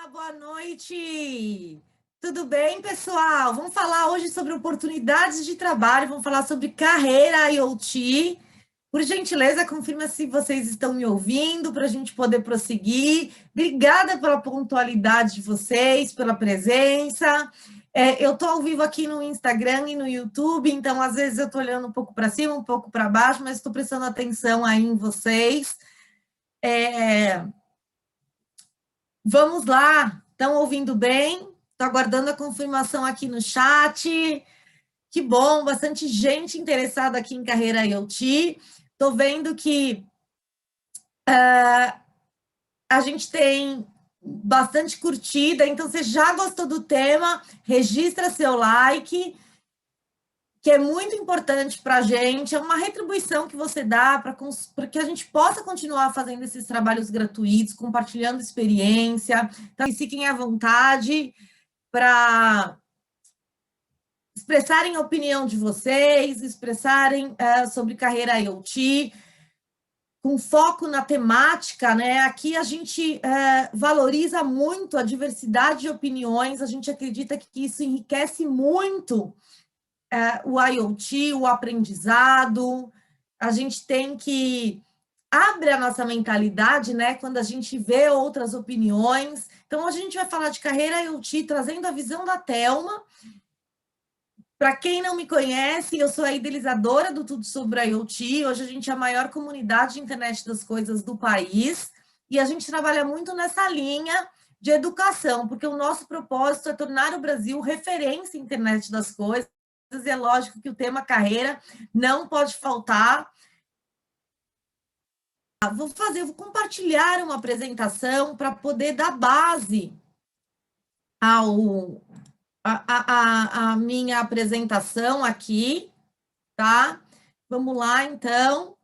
Boa noite! Tudo bem, pessoal? Vamos falar hoje sobre oportunidades de trabalho, vamos falar sobre carreira IoT. Por gentileza, confirma se vocês estão me ouvindo para a gente poder prosseguir. Obrigada pela pontualidade de vocês, pela presença. Eu estou ao vivo aqui no Instagram e no YouTube, então às vezes eu estou olhando um pouco para cima, um pouco para baixo, mas estou prestando atenção aí em vocês. Vamos lá, estão ouvindo bem? Estou aguardando a confirmação aqui no chat. Que bom, bastante gente interessada aqui em carreira IoT. Estou vendo que a gente tem bastante curtida, então você já gostou do tema, registra seu like, que é muito importante para a gente, é uma retribuição que você dá para que a gente possa continuar fazendo esses trabalhos gratuitos, compartilhando experiência. Então, fiquem à vontade para expressarem a opinião de vocês, expressarem sobre carreira IoT, com foco na temática, né? Aqui a gente valoriza muito a diversidade de opiniões, a gente acredita que isso enriquece muito o IoT, o aprendizado. A gente tem que abre a nossa mentalidade, né? Quando a gente vê outras opiniões. Então, hoje a gente vai falar de carreira IoT, trazendo a visão da Thelma. Para quem não me conhece, eu sou a idealizadora do Tudo sobre IoT. Hoje a gente é a maior comunidade de internet das coisas do país e a gente trabalha muito nessa linha de educação, porque o nosso propósito é tornar o Brasil referência em internet das coisas. E é lógico que o tema carreira não pode faltar. Vou compartilhar uma apresentação para poder dar base a minha apresentação aqui, tá? Vamos lá, então.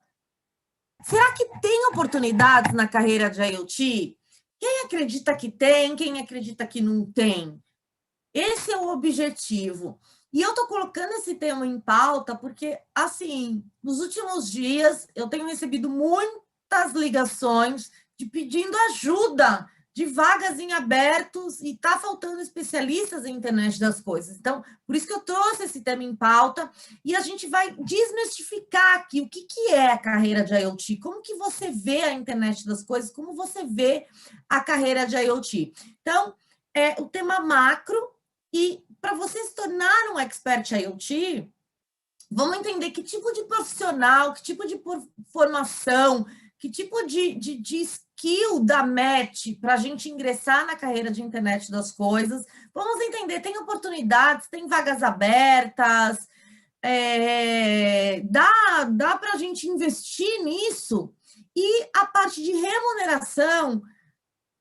Será que tem oportunidades na carreira de IoT? Quem acredita que tem, quem acredita que não tem? Esse é o objetivo. E eu estou colocando esse tema em pauta porque, assim, nos últimos dias eu tenho recebido muitas ligações pedindo ajuda de vagas em abertos e está faltando especialistas em internet das coisas. Então, por isso que eu trouxe esse tema em pauta e a gente vai desmistificar aqui o que é a carreira de IoT, como que você vê a internet das coisas, como você vê a carreira de IoT. Então, o tema macro e para você se tornar um expert IoT, vamos entender que tipo de profissional, que tipo de formação, que tipo de skill da match para a gente ingressar na carreira de internet das coisas. Vamos entender, tem oportunidades, tem vagas abertas, dá para a gente investir nisso. E a parte de remuneração,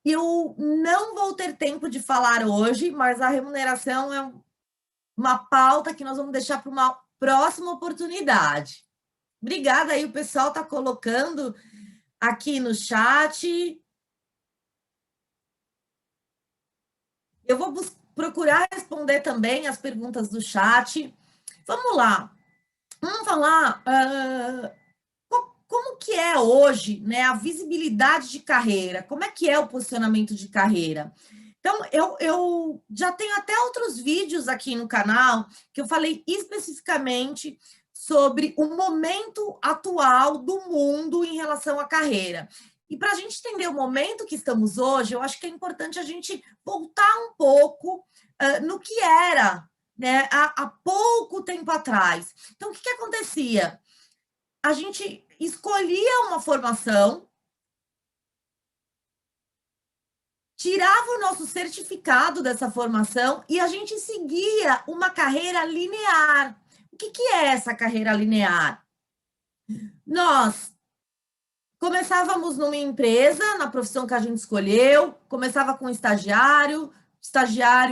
eu não vou ter tempo de falar hoje, mas a remuneração é uma pauta que nós vamos deixar para uma próxima oportunidade. Obrigada aí, o pessoal está colocando aqui no chat. Eu vou procurar responder também as perguntas do chat. Vamos lá. Vamos falar como que é hoje, né, a visibilidade de carreira, como é que é o posicionamento de carreira. Então, eu já tenho até outros vídeos aqui no canal que eu falei especificamente sobre o momento atual do mundo em relação à carreira. E para a gente entender o momento que estamos hoje, eu acho que é importante a gente voltar um pouco no que era, né, há pouco tempo atrás. Então, o que acontecia? A gente escolhia uma formação, tirava o nosso certificado dessa formação e a gente seguia uma carreira linear. O que é essa carreira linear? Nós começávamos numa empresa, na profissão que a gente escolheu, começava com estagiário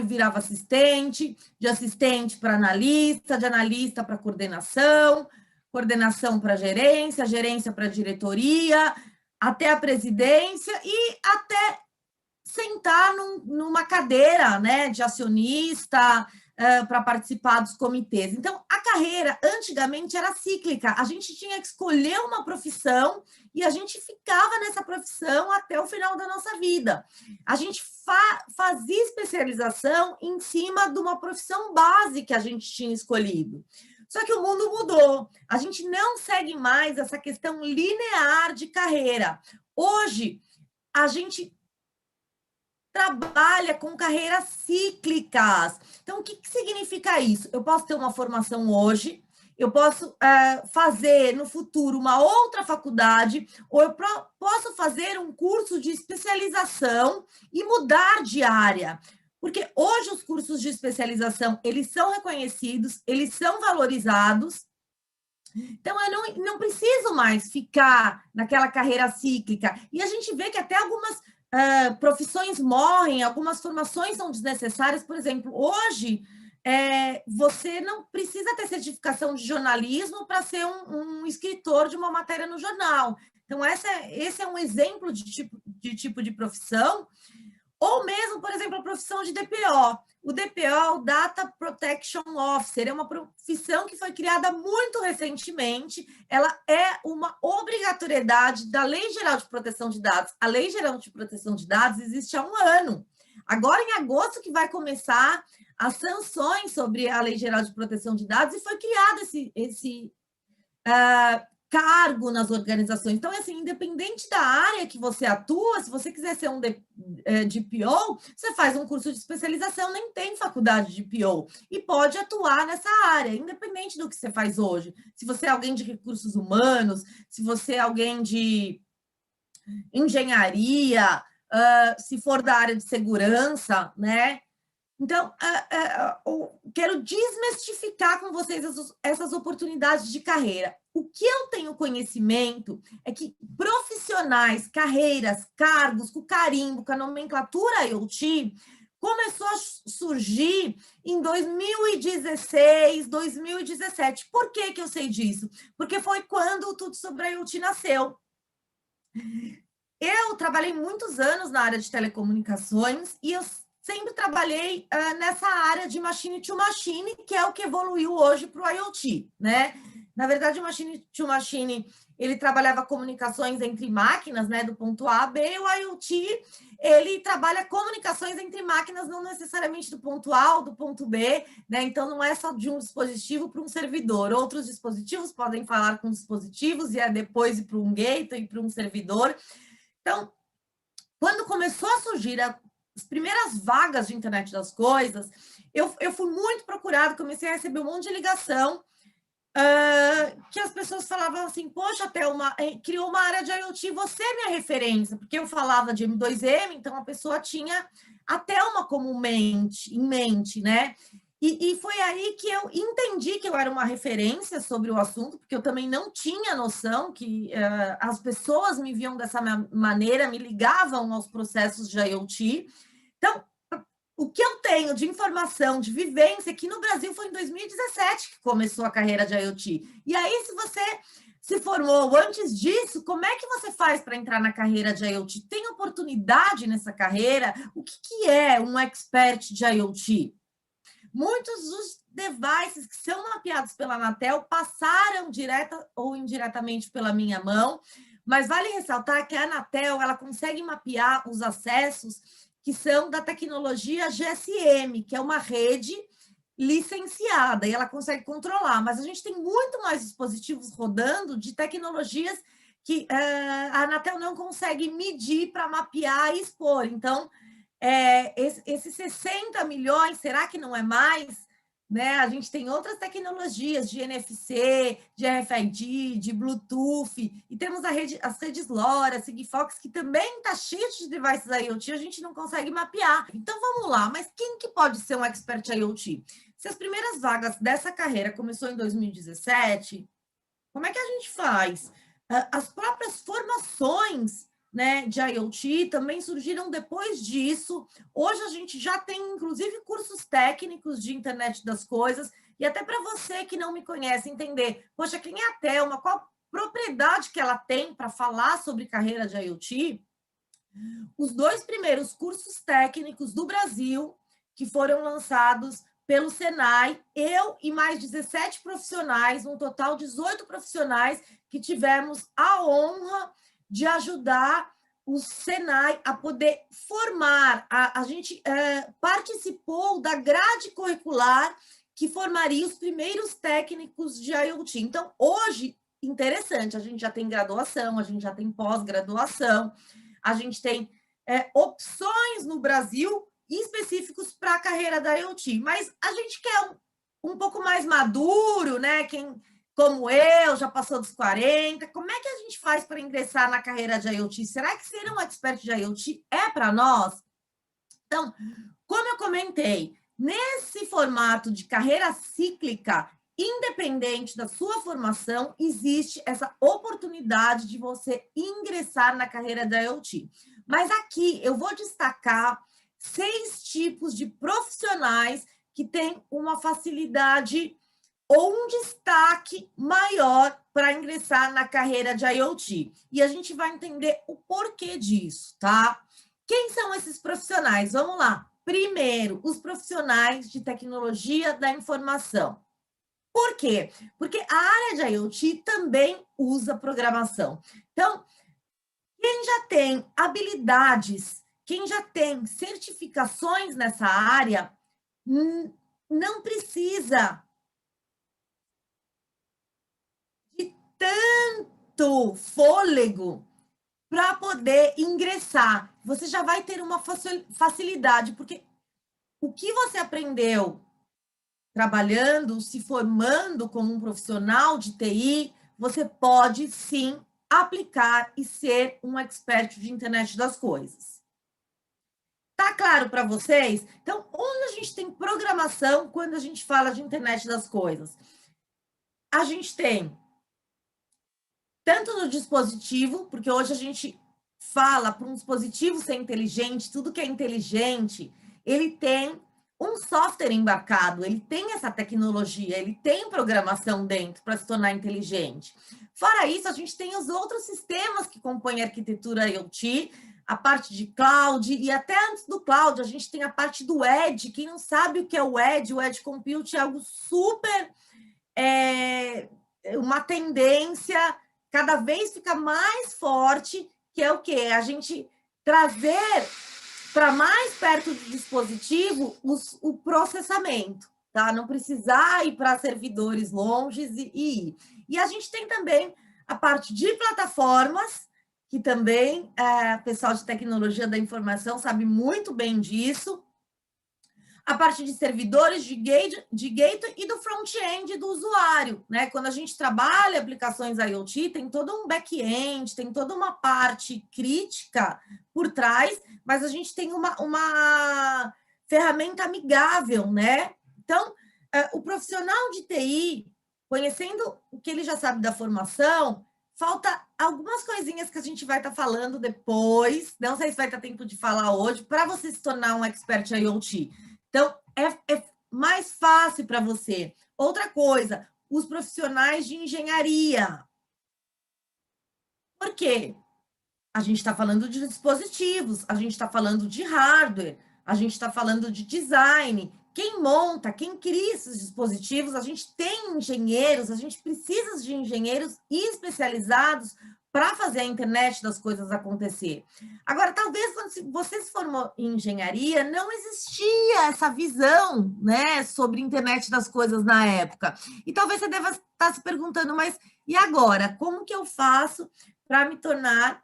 virava assistente, de assistente para analista, de analista para coordenação para gerência, gerência para diretoria, até a presidência e até sentar numa cadeira, né, de acionista, para participar dos comitês. Então, a carreira, antigamente, era cíclica. A gente tinha que escolher uma profissão e a gente ficava nessa profissão até o final da nossa vida. A gente fazia especialização em cima de uma profissão base que a gente tinha escolhido. Só que o mundo mudou. A gente não segue mais essa questão linear de carreira. Hoje, a gente trabalha com carreiras cíclicas. Então, o que significa isso? Eu posso ter uma formação hoje, eu posso fazer no futuro uma outra faculdade, ou eu posso fazer um curso de especialização e mudar de área. Porque hoje os cursos de especialização, eles são reconhecidos, eles são valorizados. Então, eu não preciso mais ficar naquela carreira cíclica. E a gente vê que até algumas profissões morrem, algumas formações são desnecessárias. Por exemplo, hoje, você não precisa ter certificação de jornalismo para ser um escritor de uma matéria no jornal. Então, esse é um exemplo de tipo de profissão. Ou mesmo, por exemplo, a profissão de DPO. O DPO, o Data Protection Officer, é uma profissão que foi criada muito recentemente. Ela é uma obrigatoriedade da Lei Geral de Proteção de Dados. A Lei Geral de Proteção de Dados existe há 1 ano. Agora, em agosto, que vai começar as sanções sobre a Lei Geral de Proteção de Dados, e foi criado esse cargo nas organizações. Então, assim, independente da área que você atua, se você quiser ser um DPO, você faz um curso de especialização, nem tem faculdade de DPO, e pode atuar nessa área, independente do que você faz hoje. Se você é alguém de recursos humanos, se você é alguém de engenharia, se for da área de segurança, né? Então, eu quero desmistificar com vocês essas oportunidades de carreira. O que eu tenho conhecimento é que profissionais, carreiras, cargos, com carimbo, com a nomenclatura IoT, começou a surgir em 2016, 2017. Por que eu sei disso? Porque foi quando o Tudo sobre a IoT nasceu. Eu trabalhei muitos anos na área de telecomunicações e eu sempre trabalhei nessa área de machine to machine, que é o que evoluiu hoje para o IoT, né? Na verdade, o machine to machine, ele trabalhava comunicações entre máquinas, né, do ponto A a B, e o IoT, ele trabalha comunicações entre máquinas, não necessariamente do ponto A ao do ponto B, né? Então, não é só de um dispositivo para um servidor. Outros dispositivos podem falar com dispositivos e depois ir para um gateway, para um servidor. Então, quando começou a surgir as primeiras vagas de internet das coisas, eu fui muito procurada, comecei a receber um monte de ligação, que as pessoas falavam assim, poxa, Thelma, criou uma área de IoT, você é minha referência, porque eu falava de M2M, então a pessoa tinha a Thelma comumente em mente, né? E foi aí que eu entendi que eu era uma referência sobre o assunto, porque eu também não tinha noção que as pessoas me viam dessa maneira, me ligavam aos processos de IoT. Então, o que eu tenho de informação, de vivência, aqui no Brasil foi em 2017 que começou a carreira de IoT. E aí, se você se formou antes disso, como é que você faz para entrar na carreira de IoT? Tem oportunidade nessa carreira? O que é um expert de IoT? Muitos dos devices que são mapeados pela Anatel passaram direta ou indiretamente pela minha mão, mas vale ressaltar que a Anatel ela consegue mapear os acessos que são da tecnologia GSM, que é uma rede licenciada, e ela consegue controlar, mas a gente tem muito mais dispositivos rodando de tecnologias que a Anatel não consegue medir para mapear e expor. Então, esses 60 milhões, será que não é mais? Né? A gente tem outras tecnologias de NFC, de RFID, de Bluetooth, e temos as redes LoRa, Sigfox, que também está cheio de devices IoT, a gente não consegue mapear. Então, vamos lá, mas quem que pode ser um expert IoT? Se as primeiras vagas dessa carreira começou em 2017, como é que a gente faz? As próprias formações, né, de IoT também surgiram depois disso. Hoje a gente já tem, inclusive, cursos técnicos de internet das coisas, e até para você que não me conhece entender, poxa, quem é a Thelma? Qual propriedade que ela tem para falar sobre carreira de IoT? Os 2 primeiros cursos técnicos do Brasil que foram lançados pelo Senai, eu e mais 17 profissionais, um total de 18 profissionais que tivemos a honra de ajudar o Senai a poder formar. A gente participou da grade curricular que formaria os primeiros técnicos de IoT. Então, hoje, interessante, a gente já tem graduação, a gente já tem pós-graduação, a gente tem opções no Brasil específicos para a carreira da IoT, mas a gente quer um pouco mais maduro, né? Quem, como eu, já passou dos 40, como é que a gente faz para ingressar na carreira de IoT? Será que ser um expert de IoT é para nós? Então, como eu comentei, nesse formato de carreira cíclica, independente da sua formação, existe essa oportunidade de você ingressar na carreira da IoT. Mas aqui eu vou destacar 6 tipos de profissionais que têm uma facilidade ou um destaque maior para ingressar na carreira de IoT. E a gente vai entender o porquê disso, tá? Quem são esses profissionais? Vamos lá. Primeiro, os profissionais de tecnologia da informação. Por quê? Porque a área de IoT também usa programação. Então, quem já tem habilidades, quem já tem certificações nessa área, não precisa de tanto fôlego para poder ingressar. Você já vai ter uma facilidade, porque o que você aprendeu trabalhando, se formando como um profissional de TI, você pode sim aplicar e ser um expert de internet das coisas. Tá claro para vocês? Então, onde a gente tem programação quando a gente fala de internet das coisas? A gente tem tanto no dispositivo, porque hoje a gente fala para um dispositivo ser inteligente, tudo que é inteligente, ele tem um software embarcado, ele tem essa tecnologia, ele tem programação dentro para se tornar inteligente. Fora isso, a gente tem os outros sistemas que compõem a arquitetura IoT, a parte de cloud, e até antes do cloud, a gente tem a parte do edge. Quem não sabe o que é o edge compute é algo super... uma tendência cada vez fica mais forte, que é o quê? A gente trazer para mais perto do dispositivo o processamento, tá? Não precisar ir para servidores longes e ir. E a gente tem também a parte de plataformas, que também o pessoal de tecnologia da informação sabe muito bem disso, a parte de servidores, de gateway e do front-end do usuário, né? Quando a gente trabalha aplicações IoT, tem todo um back-end, tem toda uma parte crítica por trás, mas a gente tem uma ferramenta amigável, né? Então, o profissional de TI, conhecendo o que ele já sabe da formação, falta algumas coisinhas que a gente vai estar falando depois, não sei se vai ter tempo de falar hoje, para você se tornar um expert IoT. Então, é mais fácil para você. Outra coisa, os profissionais de engenharia. Por quê? A gente está falando de dispositivos, a gente está falando de hardware, a gente está falando de design. Quem monta, quem cria esses dispositivos, a gente tem engenheiros, a gente precisa de engenheiros especializados para fazer a internet das coisas acontecer. Agora, talvez quando você se formou em engenharia, não existia essa visão, né, sobre a internet das coisas na época. E talvez você deva estar se perguntando, mas e agora? Como que eu faço para me tornar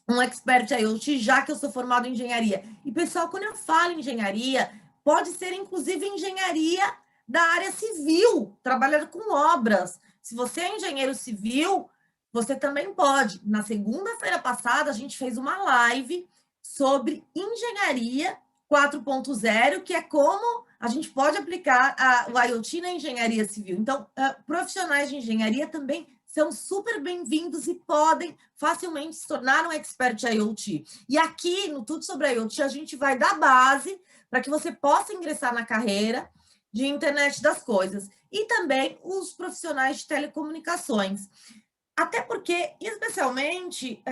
um expert IoT, já que eu sou formado em engenharia? E, pessoal, quando eu falo em engenharia, pode ser, inclusive, engenharia da área civil, trabalhar com obras. Se você é engenheiro civil, você também pode. Na segunda-feira passada, a gente fez uma live sobre engenharia 4.0, que é como a gente pode aplicar o IoT na engenharia civil. Então, profissionais de engenharia também são super bem-vindos e podem facilmente se tornar um expert IoT. E aqui, no Tudo sobre IoT, a gente vai dar base para que você possa ingressar na carreira de internet das coisas. E também os profissionais de telecomunicações. Até porque, especialmente,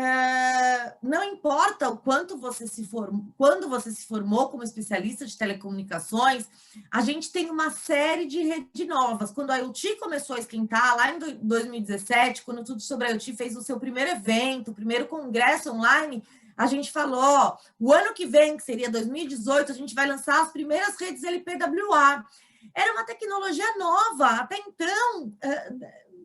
não importa o quanto você se formou, quando você se formou como especialista de telecomunicações, a gente tem uma série de redes novas. Quando a IoT começou a esquentar, lá em 2017, quando Tudo Sobre a IoT fez o seu primeiro evento, o primeiro congresso online, a gente falou, ó, o ano que vem, que seria 2018, a gente vai lançar as primeiras redes LPWA. Era uma tecnologia nova, até então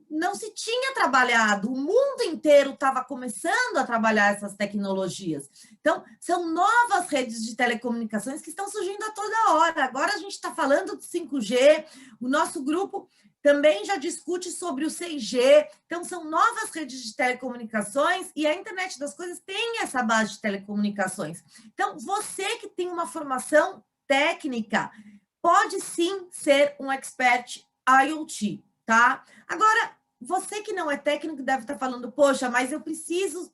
não se tinha trabalhado, o mundo inteiro estava começando a trabalhar essas tecnologias. Então, são novas redes de telecomunicações que estão surgindo a toda hora. Agora a gente está falando do 5G, o nosso grupo também já discute sobre o 6G. Então, são novas redes de telecomunicações e a internet das coisas tem essa base de telecomunicações. Então, você que tem uma formação técnica, pode sim ser um expert IoT, tá? Agora, você que não é técnico deve estar falando, poxa, mas eu preciso,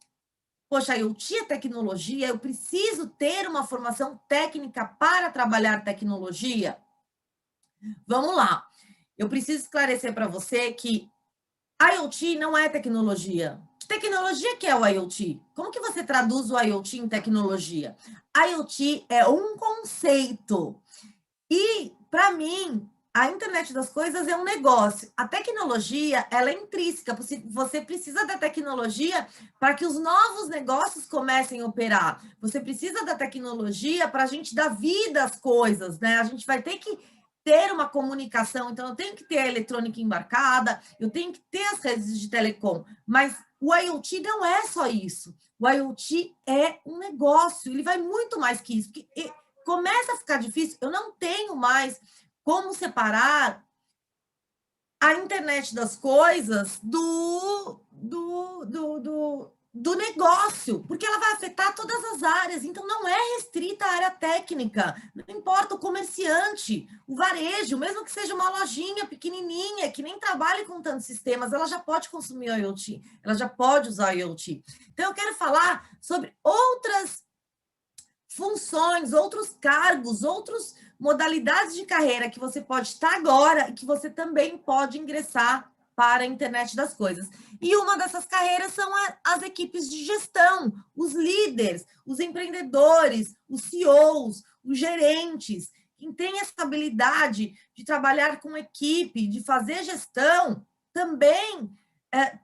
poxa, IoT é tecnologia, eu preciso ter uma formação técnica para trabalhar tecnologia? Vamos lá. Eu preciso esclarecer para você que IoT não é tecnologia. Que tecnologia que é o IoT? Como que você traduz o IoT em tecnologia? IoT é um conceito. E, para mim, a internet das coisas é um negócio. A tecnologia, ela é intrínseca. Você precisa da tecnologia para que os novos negócios comecem a operar. Você precisa da tecnologia para a gente dar vida às coisas, né? A gente vai ter que ter uma comunicação. Então, eu tenho que ter a eletrônica embarcada, eu tenho que ter as redes de telecom. Mas o IoT não é só isso. O IoT é um negócio. Ele vai muito mais que isso. Porque começa a ficar difícil, eu não tenho mais como separar a internet das coisas do negócio, porque ela vai afetar todas as áreas, então não é restrita à área técnica, não importa o comerciante, o varejo, mesmo que seja uma lojinha pequenininha, que nem trabalhe com tantos sistemas, ela já pode consumir o IoT, ela já pode usar o IoT. Então eu quero falar sobre outras funções, outros cargos, outras modalidades de carreira que você pode estar agora e que você também pode ingressar para a internet das coisas. E uma dessas carreiras são as equipes de gestão, os líderes, os empreendedores, os CEOs, os gerentes. Quem tem essa habilidade de trabalhar com equipe, de fazer gestão, também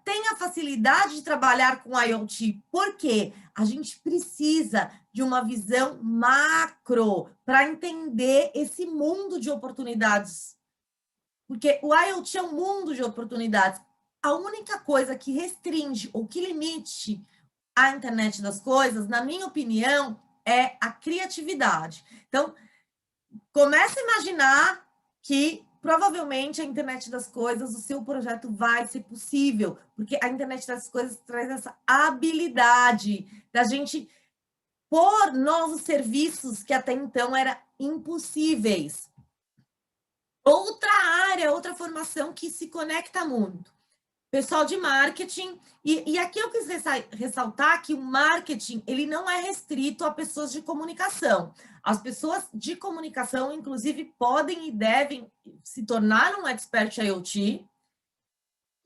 tem a facilidade de trabalhar com IoT. Por quê? A gente precisa de uma visão macro para entender esse mundo de oportunidades. Porque o IoT é um mundo de oportunidades. A única coisa que restringe ou que limite a internet das coisas, na minha opinião, é a criatividade. Então, comece a imaginar que provavelmente a internet das coisas, o seu projeto vai ser possível, porque a internet das coisas traz essa habilidade da gente pôr novos serviços que até então eram impossíveis. Outra área, outra formação que se conecta muito. Pessoal de marketing, e aqui eu quis ressaltar que o marketing ele não é restrito a pessoas de comunicação. As pessoas de comunicação, inclusive, podem e devem se tornar um expert IoT,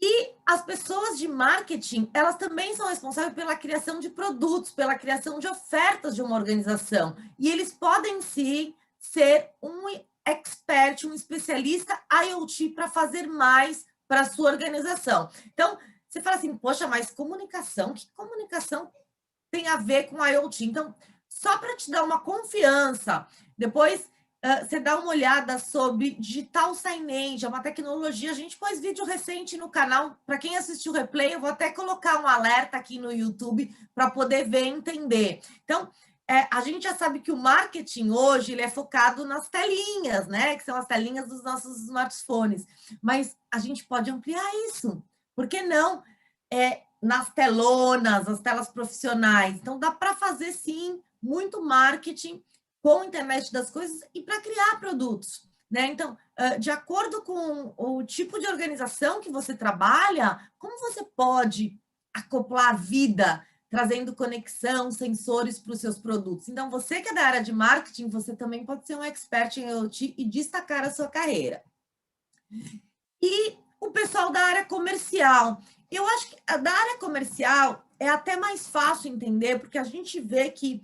e as pessoas de marketing, elas também são responsáveis pela criação de produtos, pela criação de ofertas de uma organização. E eles podem, sim, ser um expert, um especialista IoT para fazer mais para a sua organização. Então, você fala assim, poxa, mas comunicação, que comunicação tem a ver com IoT? Então, só para te dar uma confiança, depois você dá uma olhada sobre Digital Signage, é uma tecnologia. A gente pôs vídeo recente no canal. Para quem assistiu o replay, eu vou até colocar um alerta aqui no YouTube para poder ver e entender. Então, a gente já sabe que o marketing hoje ele é focado nas telinhas, né? Que são as telinhas dos nossos smartphones. Mas a gente pode ampliar isso. Por que não? Nas telonas, as telas profissionais. Então, dá para fazer, sim, muito marketing com a internet das coisas e para criar produtos, né? Então, de acordo com o tipo de organização que você trabalha, como você pode acoplar vida, trazendo conexão, sensores para os seus produtos? Então, você que é da área de marketing, você também pode ser um expert em IoT e destacar a sua carreira. E o pessoal da área comercial, eu acho que a da área comercial é até mais fácil entender, porque a gente vê que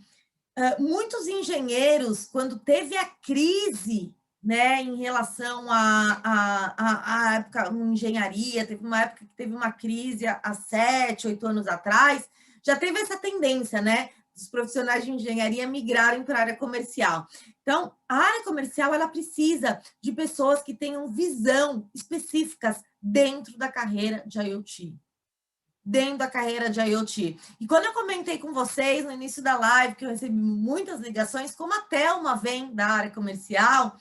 muitos engenheiros, quando teve a crise, né, em relação à época em engenharia, teve uma época que teve uma crise há 7, 8 anos atrás, já teve essa tendência, né, dos profissionais de engenharia migrarem para a área comercial. Então, a área comercial, ela precisa de pessoas que tenham visão específicas dentro da carreira de IoT. Dentro da carreira de IoT. E quando eu comentei com vocês no início da live, que eu recebi muitas ligações, como a Thelma vem da área comercial,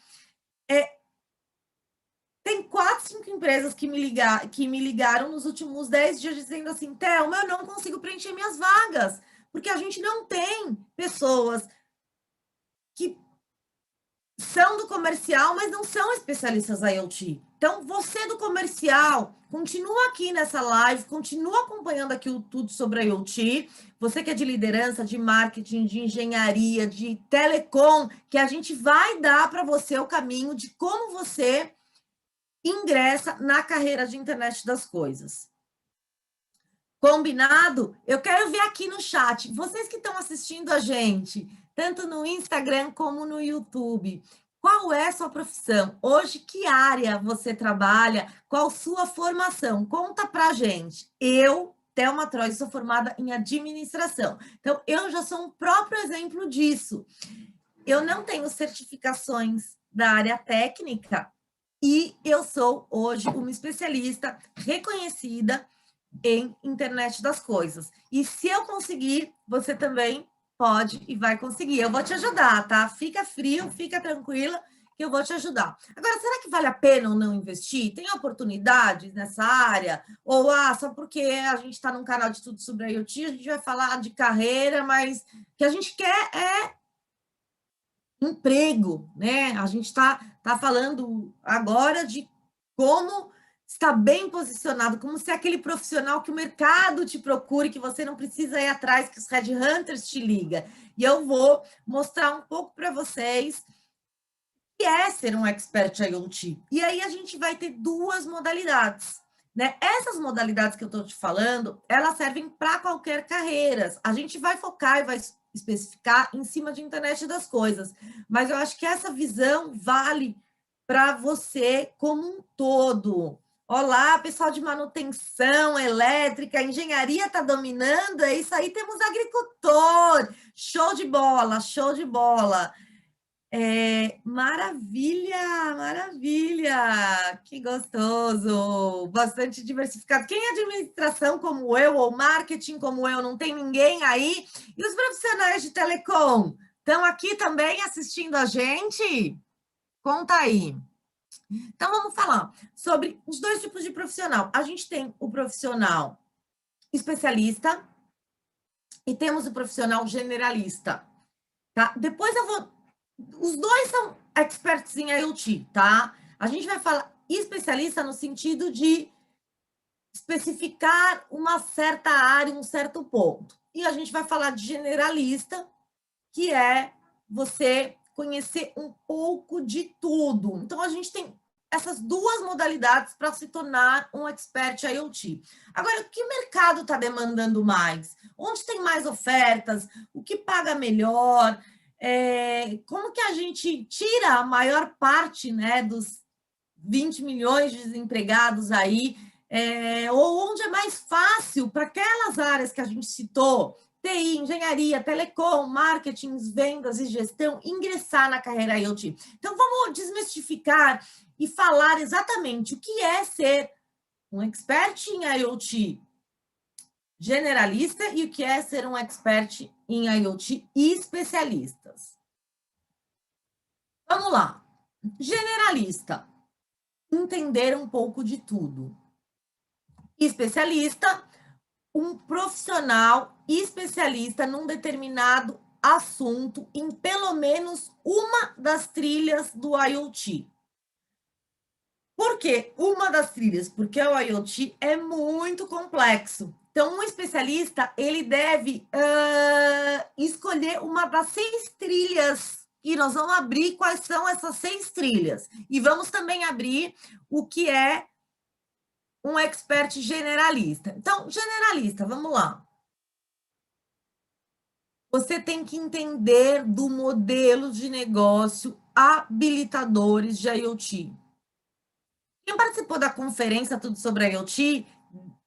tem 4, 5 empresas que me ligaram nos últimos 10 dias dizendo assim, Thelma, eu não consigo preencher minhas vagas, porque a gente não tem pessoas que são do comercial, mas não são especialistas IoT. Então, você do comercial, continua aqui nessa live, continua acompanhando aqui o Tudo sobre IoT. Você que é de liderança, de marketing, de engenharia, de telecom, que a gente vai dar para você o caminho de como você ingressa na carreira de internet das coisas. Combinado? Eu quero ver aqui no chat, vocês que estão assistindo a gente, tanto no Instagram como no YouTube, qual é a sua profissão? Hoje, que área você trabalha? Qual sua formação? Conta pra gente. Eu, Thelma Troy, sou formada em administração. Então, eu já sou um próprio exemplo disso. Eu não tenho certificações da área técnica e eu sou hoje uma especialista reconhecida em internet das coisas. E se eu conseguir, você também pode e vai conseguir. Eu vou te ajudar, tá? Fica frio, fica tranquila, que eu vou te ajudar. Agora, será que vale a pena ou não investir? Tem oportunidades nessa área? Ou, só porque a gente está num canal de tudo sobre IoT, a gente vai falar de carreira, mas o que a gente quer é emprego, né? A gente está falando agora de como está bem posicionado, como ser aquele profissional que o mercado te procure, que você não precisa ir atrás, que os headhunters te ligam. E eu vou mostrar um pouco para vocês o que é ser um expert IoT. E aí a gente vai ter 2 modalidades. Né? Essas modalidades que eu estou te falando, elas servem para qualquer carreira. A gente vai focar e vai especificar em cima de internet das coisas. Mas eu acho que essa visão vale para você como um todo. Olá, pessoal de manutenção elétrica, engenharia está dominando, é isso aí, temos agricultor. Show de bola, show de bola. Maravilha, maravilha, que gostoso, bastante diversificado. Quem é administração como eu, ou marketing como eu, não tem ninguém aí? E os profissionais de telecom estão aqui também assistindo a gente? Conta aí. Então, vamos falar sobre os 2 tipos de profissional. A gente tem o profissional especialista e temos o profissional generalista, tá? Depois eu vou... Os 2 são experts em IoT, tá? A gente vai falar especialista no sentido de especificar uma certa área, um certo ponto. E a gente vai falar de generalista, que é você conhecer um pouco de tudo. Então, a gente tem essas 2 modalidades para se tornar um expert IoT. Agora, o que o mercado está demandando mais? Onde tem mais ofertas? O que paga melhor? Como que a gente tira a maior parte, né, dos 20 milhões de desempregados aí? Ou onde é mais fácil para aquelas áreas que a gente citou, TI, engenharia, telecom, marketing, vendas e gestão, ingressar na carreira IoT. Então, vamos desmistificar e falar exatamente o que é ser um expert em IoT generalista e o que é ser um expert em IoT e especialistas. Vamos lá. Generalista, entender um pouco de tudo. Especialista, um profissional especialista num determinado assunto em pelo menos uma das trilhas do IoT. Por que uma das trilhas? Porque o IoT é muito complexo. Então, um especialista, ele deve escolher uma das 6 trilhas, e nós vamos abrir quais são essas 6 trilhas. E vamos também abrir o que é um expert generalista. Então, generalista, vamos lá. Você tem que entender do modelo de negócio habilitadores de IoT. Quem participou da conferência Tudo sobre IoT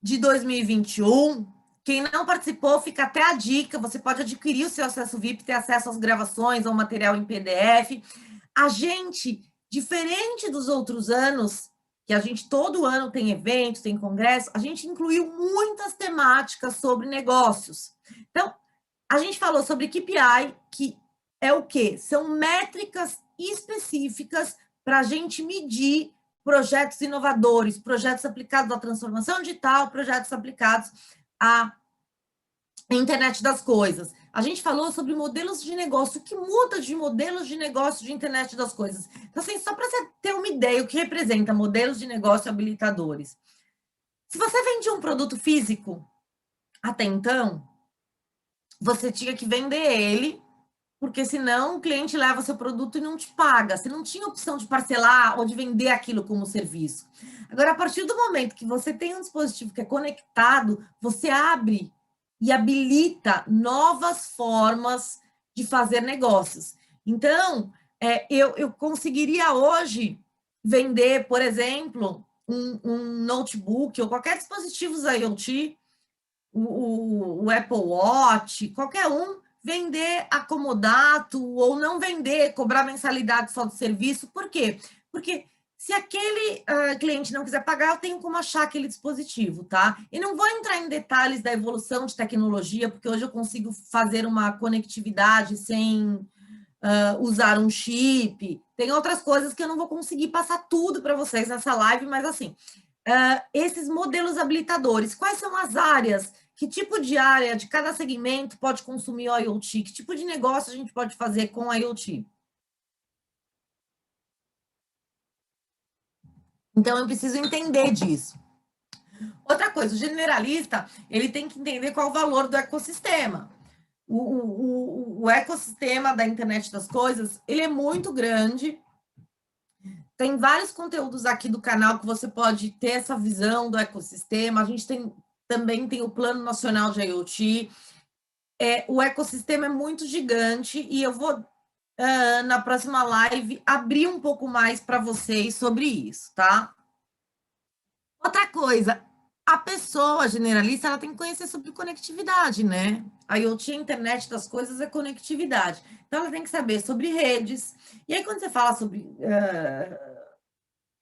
de 2021, quem não participou, fica até a dica, você pode adquirir o seu acesso VIP, ter acesso às gravações, ao material em PDF. A gente, diferente dos outros anos, que a gente todo ano tem eventos, tem congresso, a gente incluiu muitas temáticas sobre negócios. Então, a gente falou sobre KPI, que é o quê? São métricas específicas para a gente medir projetos inovadores, projetos aplicados à transformação digital, projetos aplicados à internet das coisas. A gente falou sobre modelos de negócio, o que muda de modelos de negócio de internet das coisas. Então, assim, só para você ter uma ideia, o que representa modelos de negócio habilitadores. Se você vendia um produto físico, até então, você tinha que vender ele, porque senão o cliente leva seu produto e não te paga. Você não tinha opção de parcelar ou de vender aquilo como serviço. Agora, a partir do momento que você tem um dispositivo que é conectado, você abre e habilita novas formas de fazer negócios. Então, eu conseguiria hoje vender, por exemplo, um notebook ou qualquer dispositivo IoT, o Apple Watch, qualquer um, vender acomodato ou não vender, cobrar mensalidade só do serviço. Por quê? Porque se aquele cliente não quiser pagar, eu tenho como achar aquele dispositivo, tá? E não vou entrar em detalhes da evolução de tecnologia, porque hoje eu consigo fazer uma conectividade sem usar um chip. Tem outras coisas que eu não vou conseguir passar tudo para vocês nessa live, mas assim, esses modelos habilitadores, quais são as áreas? Que tipo de área de cada segmento pode consumir o IoT? Que tipo de negócio a gente pode fazer com o IoT? Então, eu preciso entender disso. Outra coisa, o generalista, ele tem que entender qual o valor do ecossistema. O ecossistema da internet das coisas, ele é muito grande. Tem vários conteúdos aqui do canal que você pode ter essa visão do ecossistema. A gente também tem o Plano Nacional de IoT. O ecossistema é muito gigante e eu vou, na próxima live, abrir um pouco mais para vocês sobre isso, tá? Outra coisa, a pessoa generalista, ela tem que conhecer sobre conectividade, né? A IoT, a internet das coisas, é conectividade. Então, ela tem que saber sobre redes. E aí, quando você fala sobre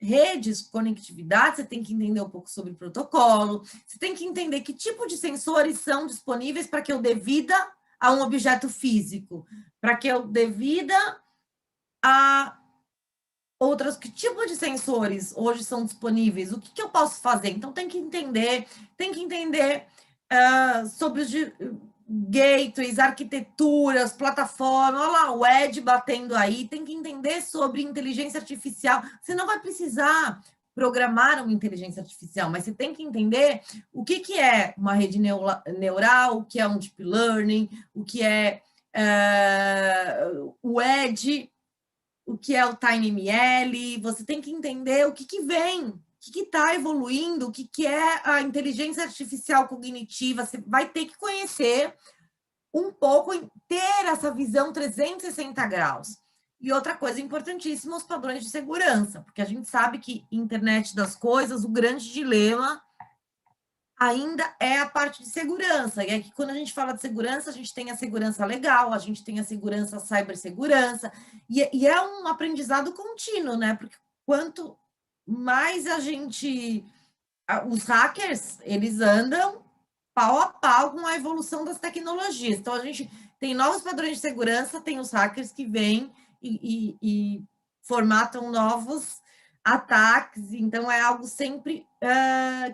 redes, conectividade, você tem que entender um pouco sobre protocolo, você tem que entender que tipo de sensores são disponíveis para que eu dê vida a um objeto físico, para que eu dê vida a outras, que tipo de sensores hoje são disponíveis, o que eu posso fazer? Então, tem que entender sobre os gateways, arquiteturas, plataformas, olha lá, o Ed batendo aí, tem que entender sobre inteligência artificial. Você não vai precisar programar uma inteligência artificial, mas você tem que entender o que é uma rede neural, o que é um deep learning, o que é o Edge, o que é o TinyML, você tem que entender o que vem, o que está evoluindo, o que é a inteligência artificial cognitiva, você vai ter que conhecer um pouco, ter essa visão 360 graus. E outra coisa importantíssima, os padrões de segurança, porque a gente sabe que internet das coisas, o grande dilema ainda é a parte de segurança. E aqui, quando a gente fala de segurança, a gente tem a segurança legal, a gente tem a segurança cibersegurança, e é um aprendizado contínuo, né? Porque quanto mais a gente... Os hackers, eles andam pau a pau com a evolução das tecnologias. Então, a gente tem novos padrões de segurança, tem os hackers que vêm e formatam novos ataques, então é algo sempre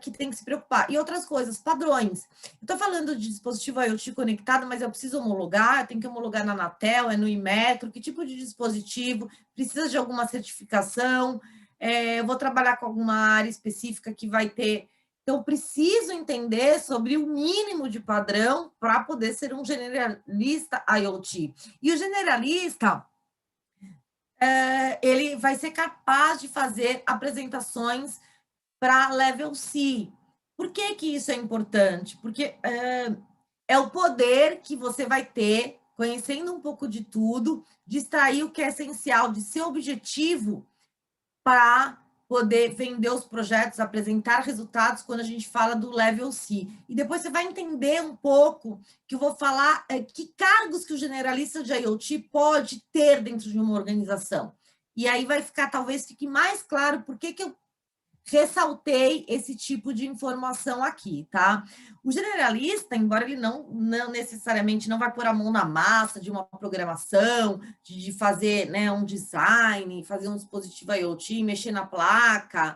que tem que se preocupar. E outras coisas, padrões. Eu estou falando de dispositivo IoT conectado, mas eu preciso homologar, eu tenho que homologar na Anatel, no Inmetro, que tipo de dispositivo, precisa de alguma certificação, eu vou trabalhar com alguma área específica que vai ter... Então, eu preciso entender sobre o mínimo de padrão para poder ser um generalista IoT. E o generalista... ele vai ser capaz de fazer apresentações para Level C. Por que que isso é importante? Porque é o poder que você vai ter, conhecendo um pouco de tudo, de extrair o que é essencial, de ser objetivo para poder vender os projetos, apresentar resultados quando a gente fala do Level C. E depois você vai entender um pouco que eu vou falar que cargos que o generalista de IoT pode ter dentro de uma organização. E aí vai ficar, talvez fique mais claro por que eu ressaltei esse tipo de informação aqui, tá? O generalista, embora ele não necessariamente não vai pôr a mão na massa de uma programação, de fazer, né, um design, fazer um dispositivo IoT, mexer na placa,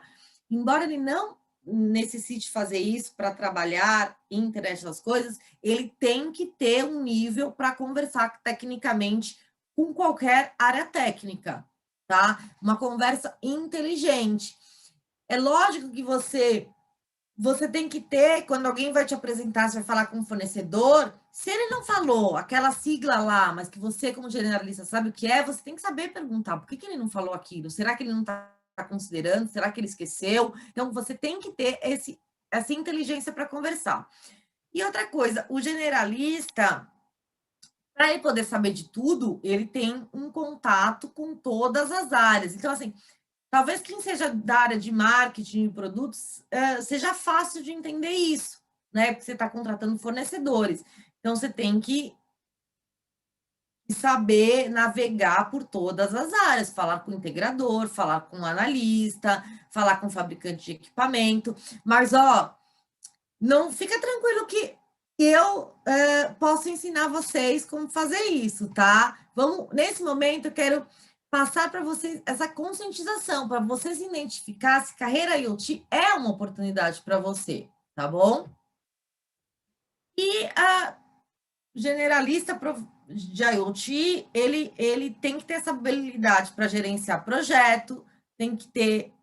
embora ele não necessite fazer isso para trabalhar em internet das coisas, ele tem que ter um nível para conversar tecnicamente com qualquer área técnica, tá? Uma conversa inteligente. É lógico que você tem que ter, quando alguém vai te apresentar, você vai falar com um fornecedor, se ele não falou aquela sigla lá, mas que você, como generalista, sabe o que é, você tem que saber perguntar, por que ele não falou aquilo? Será que ele não está considerando? Será que ele esqueceu? Então, você tem que ter essa inteligência para conversar. E outra coisa, o generalista, para ele poder saber de tudo, ele tem um contato com todas as áreas. Então, assim, talvez quem seja da área de marketing de produtos seja fácil de entender isso, né? Porque você está contratando fornecedores. Então, você tem que saber navegar por todas as áreas, falar com o integrador, falar com o analista, falar com o fabricante de equipamento. Mas, ó, não fica tranquilo que eu posso ensinar vocês como fazer isso, tá? Nesse momento, eu quero passar para vocês essa conscientização, para vocês identificar se carreira IoT é uma oportunidade para você, tá bom? E a generalista de IoT, ele tem que ter essa habilidade para gerenciar projeto, tem que ter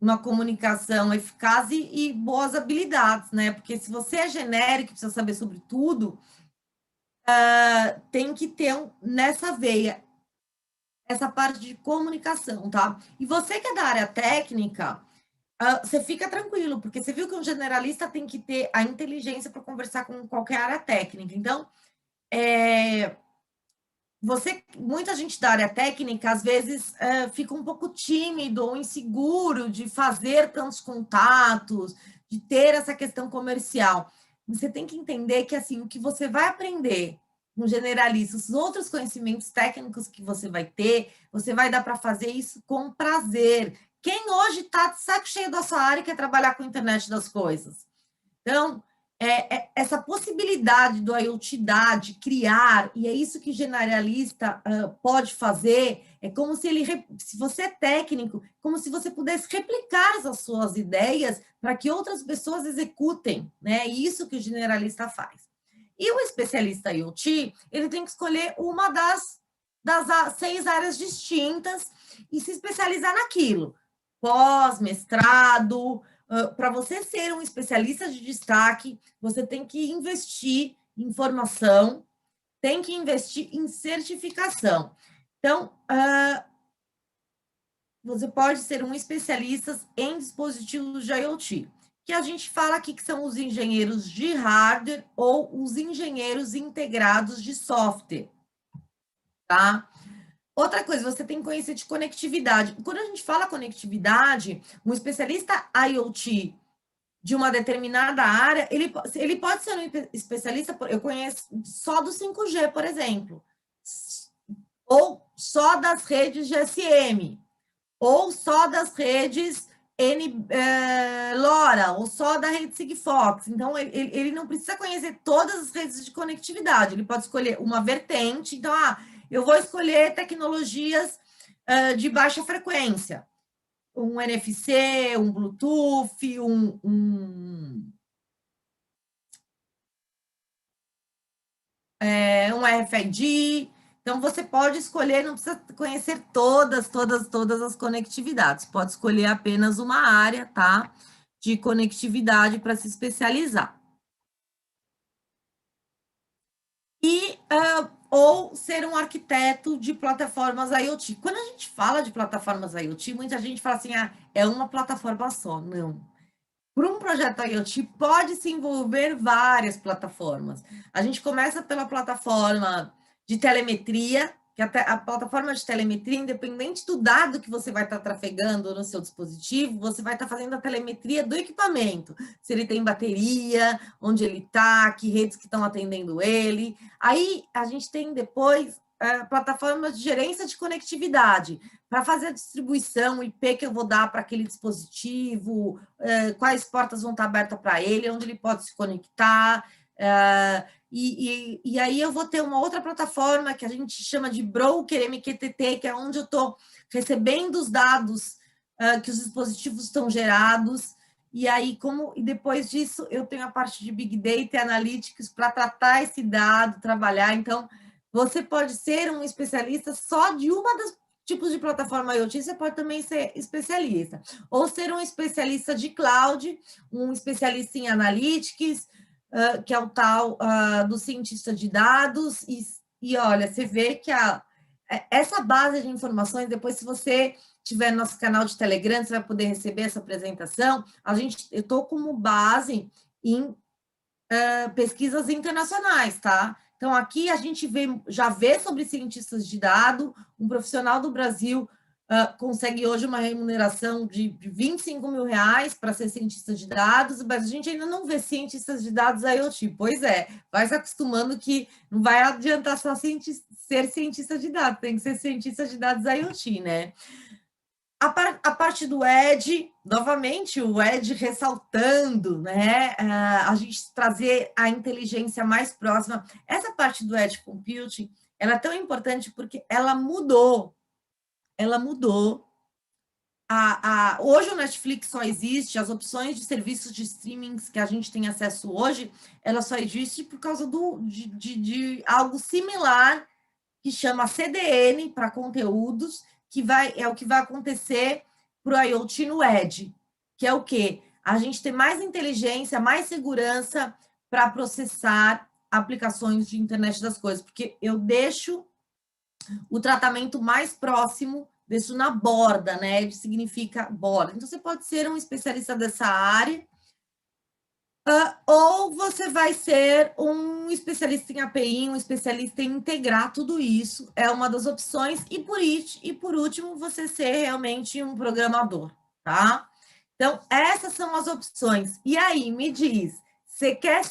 uma comunicação eficaz e boas habilidades, né? Porque se você é genérico, precisa saber sobre tudo, tem que ter nessa veia essa parte de comunicação, tá? E você que é da área técnica, você fica tranquilo, porque você viu que um generalista tem que ter a inteligência para conversar com qualquer área técnica. Então, muita gente da área técnica, às vezes, fica um pouco tímido ou inseguro de fazer tantos contatos, de ter essa questão comercial. Você tem que entender que, assim, o que você vai aprender no generalista, os outros conhecimentos técnicos que você vai ter, você vai dar para fazer isso com prazer. Quem hoje está de saco cheio da sua área e quer trabalhar com a internet das coisas? Então, essa possibilidade do IoT dar, de criar, e é isso que o generalista pode fazer, é como se se você é técnico, como se você pudesse replicar as suas ideias para que outras pessoas executem, né? É isso que o generalista faz. E o especialista IoT, ele tem que escolher uma das 6 áreas distintas e se especializar naquilo. Pós, mestrado, para você ser um especialista de destaque, você tem que investir em formação, tem que investir em certificação. Então, você pode ser um especialista em dispositivos de IoT, que a gente fala aqui que são os engenheiros de hardware ou os engenheiros integrados de software, tá? Outra coisa, você tem que conhecer de conectividade. Quando a gente fala conectividade, um especialista IoT de uma determinada área, ele pode ser um especialista, eu conheço só do 5G, por exemplo, ou só das redes GSM, ou só das redes LoRa, ou só da rede Sigfox. Então, ele não precisa conhecer todas as redes de conectividade, ele pode escolher uma vertente. Então, eu vou escolher tecnologias de baixa frequência, um NFC, um Bluetooth, um RFID. Então, você pode escolher, não precisa conhecer todas as conectividades. Pode escolher apenas uma área, tá? De conectividade para se especializar. E ou ser um arquiteto de plataformas IoT. Quando a gente fala de plataformas IoT, muita gente fala assim, é uma plataforma só. Não. Para um projeto IoT, pode se envolver várias plataformas. A gente começa pela plataforma de telemetria, que a plataforma de telemetria, independente do dado que você vai estar trafegando no seu dispositivo, você vai estar fazendo a telemetria do equipamento. Se ele tem bateria, onde ele está, que redes que estão atendendo ele. Aí, a gente tem depois plataformas de gerência de conectividade, para fazer a distribuição, o IP que eu vou dar para aquele dispositivo, quais portas vão estar abertas para ele, onde ele pode se conectar, e aí eu vou ter uma outra plataforma que a gente chama de broker MQTT, que é onde eu estou recebendo os dados que os dispositivos estão gerados, e aí e depois disso eu tenho a parte de Big Data e Analytics para tratar esse dado, trabalhar. Então, você pode ser um especialista só de uma das tipos de plataforma IoT, você pode também ser especialista. Ou ser um especialista de cloud, um especialista em analytics, que é o tal do cientista de dados. E olha, você vê que essa base de informações, depois, se você tiver no nosso canal de Telegram, você vai poder receber essa apresentação. Eu estou como base em pesquisas internacionais, tá? Então, aqui a gente já vê sobre cientistas de dado, um profissional do Brasil consegue hoje uma remuneração de R$25.000 para ser cientista de dados, mas a gente ainda não vê cientistas de dados IoT. Pois é, vai se acostumando que não vai adiantar só ser cientista de dados, tem que ser cientista de dados IoT, né? A parte do Edge, novamente, o Edge ressaltando, né? A gente trazer a inteligência mais próxima. Essa parte do Edge Computing, ela é tão importante porque ela mudou. Ela mudou. Hoje o Netflix só existe, as opções de serviços de streaming que a gente tem acesso hoje, ela só existe por causa de algo similar que chama CDN para conteúdos, que é o que vai acontecer para o IoT no Edge, que é o quê? A gente ter mais inteligência, mais segurança para processar aplicações de internet das coisas, porque eu deixo o tratamento mais próximo, deixo na borda, né? Edge significa borda. Então, você pode ser um especialista dessa área, ou você vai ser um especialista em API, um especialista em integrar tudo isso, é uma das opções, e por último, você ser realmente um programador, tá? Então, essas são as opções. E aí, me diz, você quer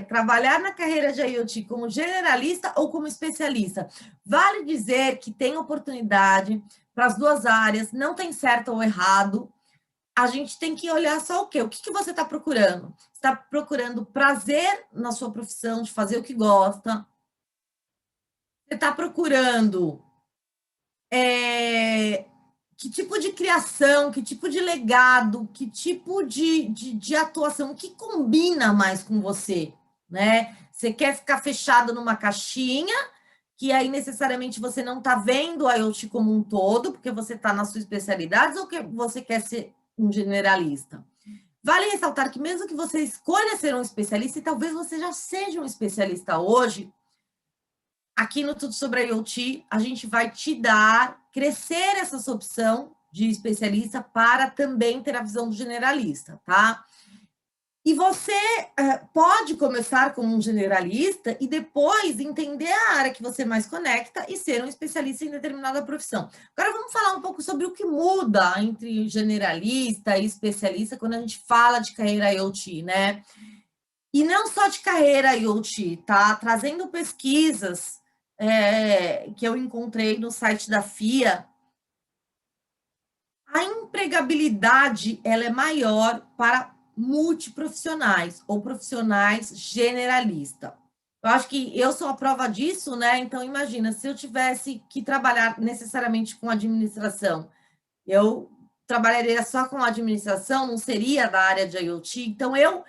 trabalhar na carreira de IoT como generalista ou como especialista? Vale dizer que tem oportunidade para as duas áreas, não tem certo ou errado. A gente tem que olhar só o quê? O que você está procurando? Você está procurando prazer na sua profissão, de fazer o que gosta? Você está procurando que tipo de criação, que tipo de legado, que tipo de atuação, que combina mais com você, né? Você quer ficar fechado numa caixinha, que aí necessariamente você não está vendo a IoT como um todo, porque você está na sua especialidade, ou que você quer ser um generalista? Vale ressaltar que mesmo que você escolha ser um especialista, e talvez você já seja um especialista hoje, aqui no Tudo sobre IoT, a gente vai te dar, crescer essa opção de especialista para também ter a visão do generalista, tá? E você pode começar como um generalista e depois entender a área que você mais conecta e ser um especialista em determinada profissão. Agora vamos falar um pouco sobre o que muda entre generalista e especialista quando a gente fala de carreira IoT, né? E não só de carreira IoT, tá? Trazendo pesquisas que eu encontrei no site da FIA, a empregabilidade ela é maior para multiprofissionais ou profissionais generalistas. Eu acho que eu sou a prova disso, né? Então, imagina, se eu tivesse que trabalhar necessariamente com administração, eu trabalharia só com administração, não seria da área de IoT. Então, eu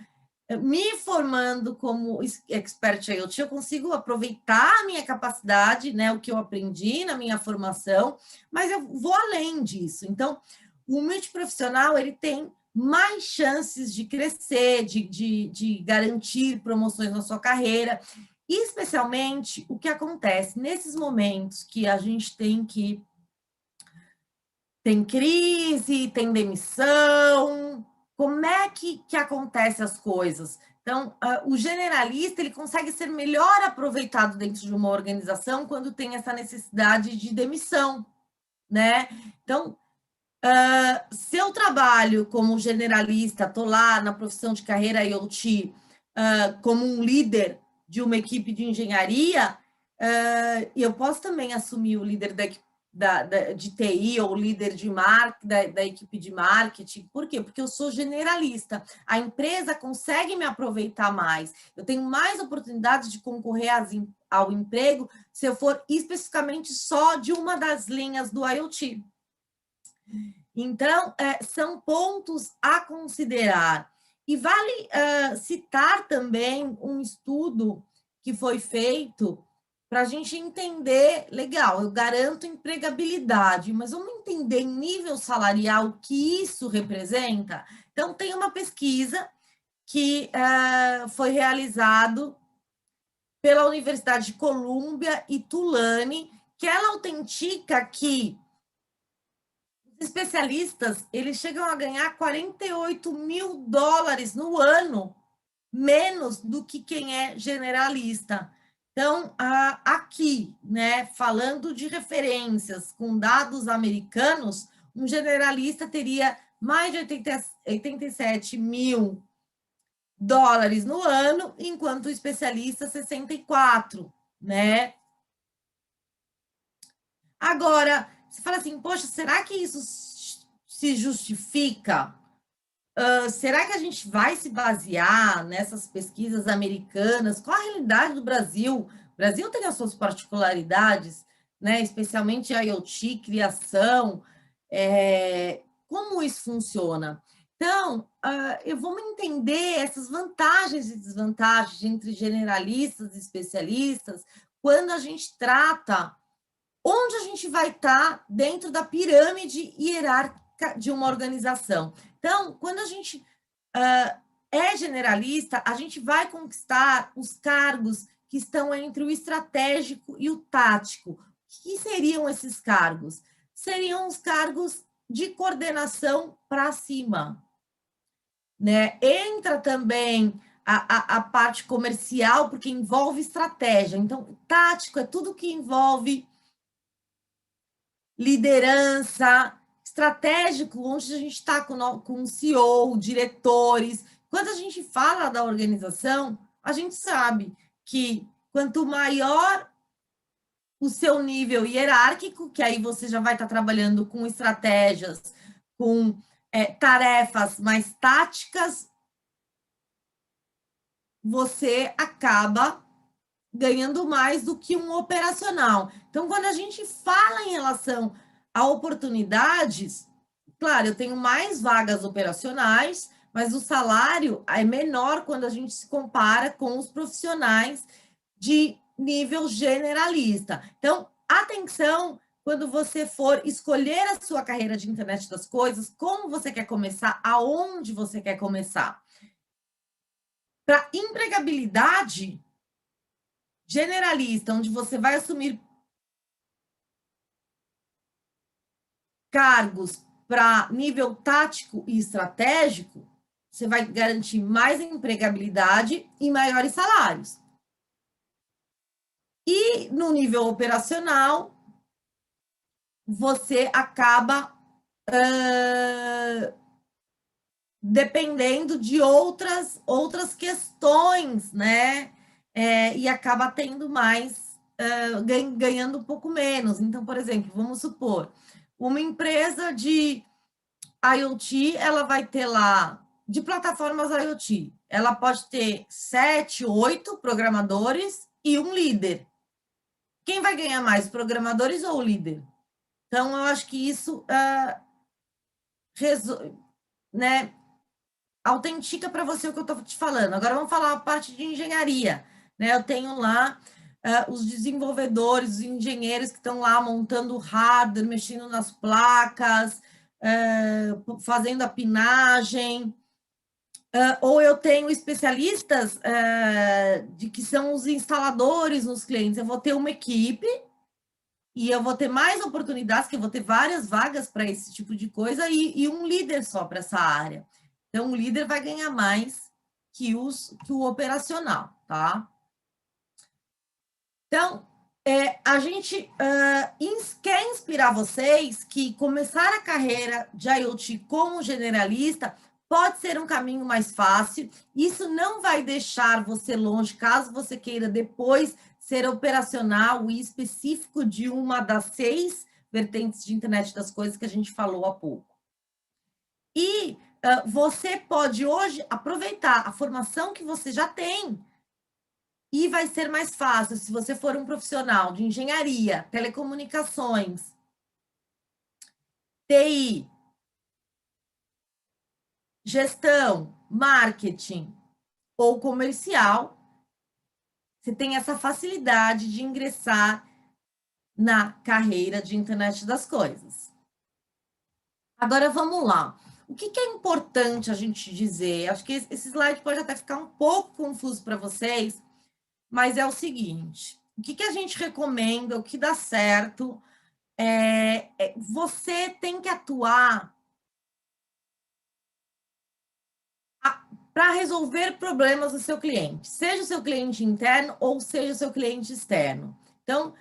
me formando como expert IoT, eu consigo aproveitar a minha capacidade, né, o que eu aprendi na minha formação, mas eu vou além disso. Então, o multiprofissional, ele tem mais chances de crescer, de garantir promoções na sua carreira. E, especialmente, o que acontece nesses momentos que a gente tem crise, tem demissão, como é que acontece as coisas? Então, o generalista, ele consegue ser melhor aproveitado dentro de uma organização quando tem essa necessidade de demissão, né? Então, se eu trabalho como generalista, estou lá na profissão de carreira IoT, como um líder de uma equipe de engenharia, eu posso também assumir o líder de TI ou líder da equipe de marketing. Por quê? Porque eu sou generalista. A empresa consegue me aproveitar mais. Eu tenho mais oportunidades de concorrer ao emprego se eu for especificamente só de uma das linhas do IoT. Então, são pontos a considerar. E vale citar também um estudo que foi feito para a gente entender, legal, eu garanto empregabilidade, mas vamos entender em nível salarial o que isso representa? Então, tem uma pesquisa que foi realizado pela Universidade de Colômbia e Tulane, que ela autentica que especialistas, eles chegam a ganhar 48 mil dólares no ano, menos do que quem é generalista. Então, aqui, né, falando de referências com dados americanos, um generalista teria mais de 87 mil dólares no ano, enquanto o especialista 64, né? Agora, você fala assim, poxa, será que isso se justifica? Será que a gente vai se basear nessas pesquisas americanas? Qual a realidade do Brasil? O Brasil tem as suas particularidades, né? Especialmente a IoT, criação. Como isso funciona? Então, eu vou entender essas vantagens e desvantagens entre generalistas e especialistas quando a gente trata onde a gente vai estar dentro da pirâmide hierárquica de uma organização. Então, quando a gente é generalista, a gente vai conquistar os cargos que estão entre o estratégico e o tático. O que seriam esses cargos? Seriam os cargos de coordenação para cima, né? Entra também a parte comercial, porque envolve estratégia. Então, tático é tudo que envolve liderança, estratégico, onde a gente está com o CEO, diretores. Quando a gente fala da organização, a gente sabe que quanto maior o seu nível hierárquico, que aí você já vai estar trabalhando com estratégias, com tarefas mais táticas, você acaba ganhando mais do que um operacional. Então, quando a gente fala em relação a oportunidades, claro, eu tenho mais vagas operacionais, mas o salário é menor quando a gente se compara com os profissionais de nível generalista. Então, atenção quando você for escolher a sua carreira de internet das coisas, como você quer começar, aonde você quer começar. Para empregabilidade generalista, onde você vai assumir cargos para nível tático e estratégico, você vai garantir mais empregabilidade e maiores salários. E no nível operacional, você acaba dependendo de outras questões, né? E acaba tendo mais, ganhando um pouco menos. Então, por exemplo, vamos supor, uma empresa de IoT, ela vai ter lá, de plataformas IoT, ela pode ter 7, 8 programadores e um líder. Quem vai ganhar mais, programadores ou o líder? Então, eu acho que isso né, autentica para você o que eu estou te falando. Agora, vamos falar a parte de engenharia. Né? Eu tenho lá os desenvolvedores, os engenheiros que estão lá montando o hardware, mexendo nas placas, fazendo a pinagem. ou eu tenho especialistas de que são os instaladores nos clientes. Eu vou ter uma equipe e eu vou ter mais oportunidades, que eu vou ter várias vagas para esse tipo de coisa e um líder só para essa área. Então, o líder vai ganhar mais que o operacional, tá? Então, a gente quer inspirar vocês que começar a carreira de IoT como generalista pode ser um caminho mais fácil. Isso não vai deixar você longe, caso você queira depois ser operacional e específico de uma das 6 vertentes de internet das coisas que a gente falou há pouco. E você pode hoje aproveitar a formação que você já tem. E vai ser mais fácil se você for um profissional de engenharia, telecomunicações, TI, gestão, marketing ou comercial, você tem essa facilidade de ingressar na carreira de internet das coisas. Agora, vamos lá. O que é importante a gente dizer? Acho que esse slide pode até ficar um pouco confuso para vocês, mas é o seguinte, o que a gente recomenda, o que dá certo, você tem que atuar para resolver problemas do seu cliente, seja o seu cliente interno ou seja o seu cliente externo. Então,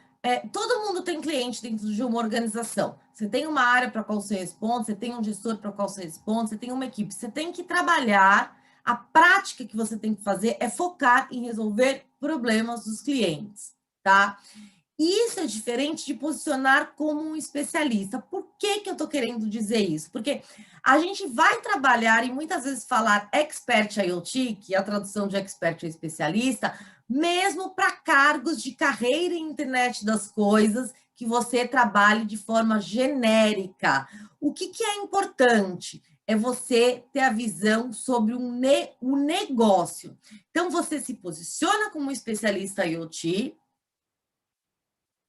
todo mundo tem cliente dentro de uma organização. Você tem uma área para qual você responde, você tem um gestor para qual você responde, você tem uma equipe. Você tem que trabalhar, a prática que você tem que fazer é focar em resolver problemas dos clientes, tá? Isso é diferente de posicionar como um especialista. Por que eu estou querendo dizer isso? Porque a gente vai trabalhar e muitas vezes falar expert IoT, que a tradução de expert é especialista, mesmo para cargos de carreira em internet das coisas, que você trabalhe de forma genérica. O que é importante? É você ter a visão sobre o negócio. Então, você se posiciona como um especialista IoT.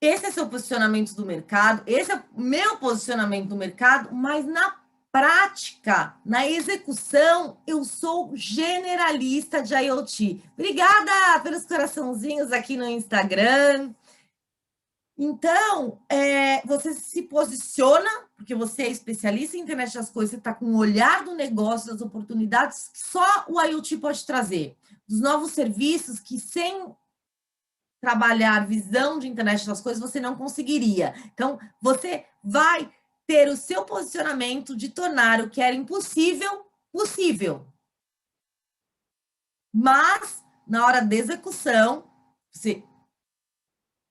Esse é seu posicionamento do mercado, esse é o meu posicionamento do mercado, mas na prática, na execução, eu sou generalista de IoT. Obrigada pelos coraçãozinhos aqui no Instagram. Então, você se posiciona, porque você é especialista em internet das coisas, você está com o olhar do negócio, das oportunidades que só o IoT pode trazer, dos novos serviços que sem trabalhar visão de internet das coisas, você não conseguiria. Então, você vai ter o seu posicionamento de tornar o que era impossível, possível. Mas, na hora da execução, você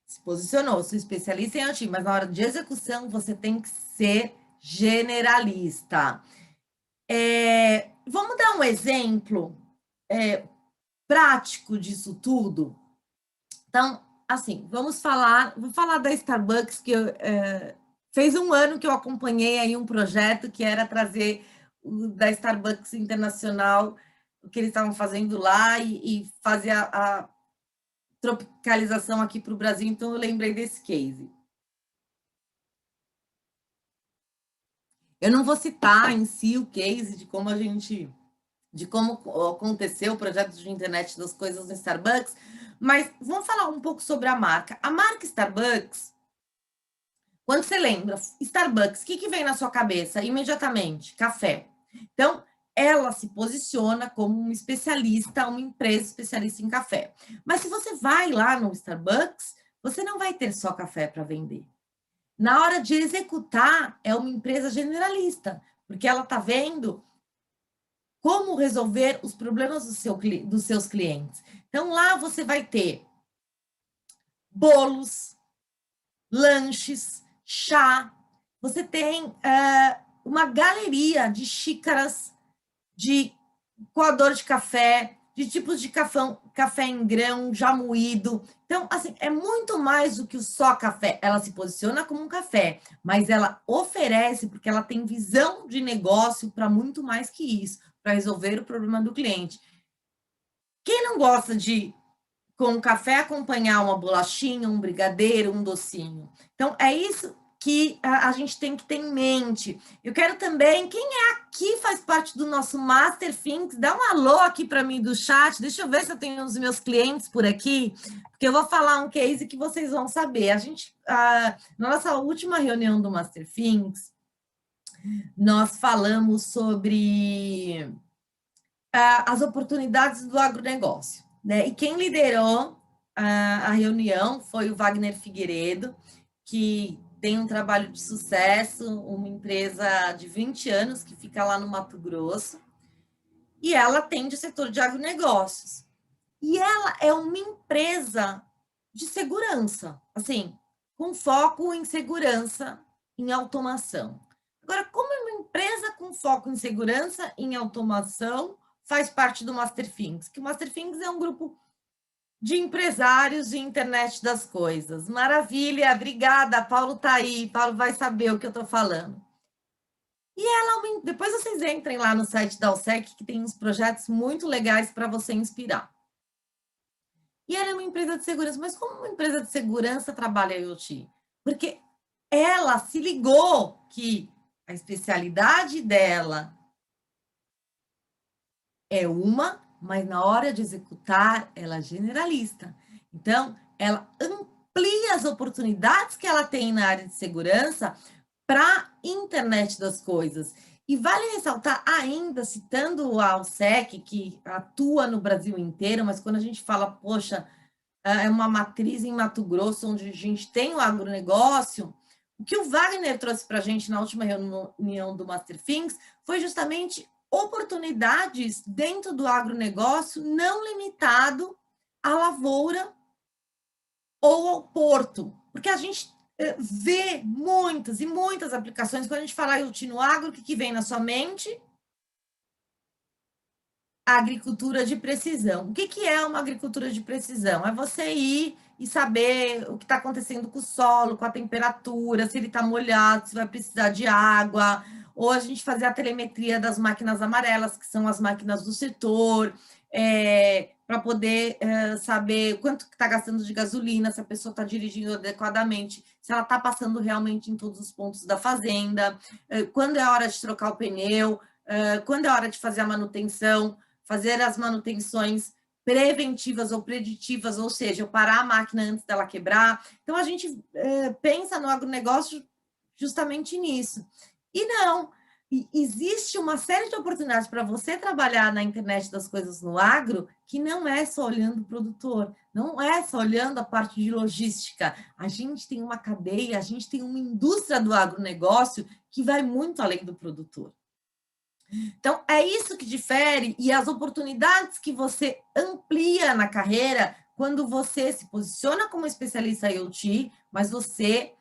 se posicionou, sou especialista em IoT, mas na hora de execução, você tem que ser generalista. Vamos dar um exemplo prático disso tudo? Então, assim, vou falar da Starbucks, que fez um ano que eu acompanhei aí um projeto que era trazer da Starbucks Internacional, o que eles estavam fazendo lá e fazer a tropicalização aqui para o Brasil, então eu lembrei desse case. Eu não vou citar em si o case de como aconteceu o projeto de internet das coisas no Starbucks, mas vamos falar um pouco sobre a marca. A marca Starbucks, quando você lembra Starbucks, o que vem na sua cabeça imediatamente? Café. Então, ela se posiciona como uma especialista, uma empresa especialista em café. Mas se você vai lá no Starbucks, você não vai ter só café para vender. Na hora de executar, é uma empresa generalista, porque ela está vendo como resolver os problemas dos seus clientes. Então, lá você vai ter bolos, lanches, chá. Você tem uma galeria de xícaras, de coador de café, de tipos de café em grão, já moído. Então, assim, é muito mais do que só café. Ela se posiciona como um café, mas ela oferece, porque ela tem visão de negócio para muito mais que isso, para resolver o problema do cliente. Quem não gosta de, com o café, acompanhar uma bolachinha, um brigadeiro, um docinho? Então, é isso que a gente tem que ter em mente. Eu quero também, quem é aqui faz parte do nosso Master Thinks, dá um alô aqui para mim do chat, deixa eu ver se eu tenho os meus clientes por aqui, porque eu vou falar um case que vocês vão saber. A gente, na nossa última reunião do Master Thinks, nós falamos sobre as oportunidades do agronegócio, né? E quem liderou a reunião foi o Wagner Figueiredo, que tem um trabalho de sucesso, uma empresa de 20 anos que fica lá no Mato Grosso, e ela atende o setor de agronegócios. E ela é uma empresa de segurança, assim, com foco em segurança, em automação. Agora, como é uma empresa com foco em segurança, em automação, faz parte do Master Things? Que o Master Things é um grupo de empresários de internet das coisas. Maravilha, obrigada, Paulo está aí, Paulo vai saber o que eu estou falando. E ela, depois vocês entrem lá no site da Alsec, que tem uns projetos muito legais para você inspirar. E ela é uma empresa de segurança, mas como uma empresa de segurança trabalha IoT? Porque ela se ligou que a especialidade dela é uma, mas na hora de executar, ela é generalista. Então, ela amplia as oportunidades que ela tem na área de segurança para a internet das coisas. E vale ressaltar ainda, citando a Alsec, que atua no Brasil inteiro, mas quando a gente fala, poxa, é uma matriz em Mato Grosso, onde a gente tem o agronegócio, o que o Wagner trouxe para a gente na última reunião do Master Things foi justamente oportunidades dentro do agronegócio, não limitado à lavoura ou ao porto, porque a gente vê muitas e muitas aplicações. Quando a gente fala IoT no agro, o que vem na sua mente? A agricultura de precisão. O que é uma agricultura de precisão? É você ir e saber o que está acontecendo com o solo, com a temperatura, se ele está molhado, se vai precisar de água, ou a gente fazer a telemetria das máquinas amarelas, que são as máquinas do setor, para poder saber quanto está gastando de gasolina, se a pessoa está dirigindo adequadamente, se ela está passando realmente em todos os pontos da fazenda, quando é a hora de trocar o pneu, quando é a hora de fazer a manutenção, fazer as manutenções preventivas ou preditivas, ou seja, eu parar a máquina antes dela quebrar. Então, a gente pensa no agronegócio justamente nisso. E não, existe uma série de oportunidades para você trabalhar na internet das coisas no agro, que não é só olhando o produtor, não é só olhando a parte de logística. A gente tem uma cadeia, a gente tem uma indústria do agronegócio que vai muito além do produtor. Então, é isso que difere e as oportunidades que você amplia na carreira quando você se posiciona como especialista IoT, mas você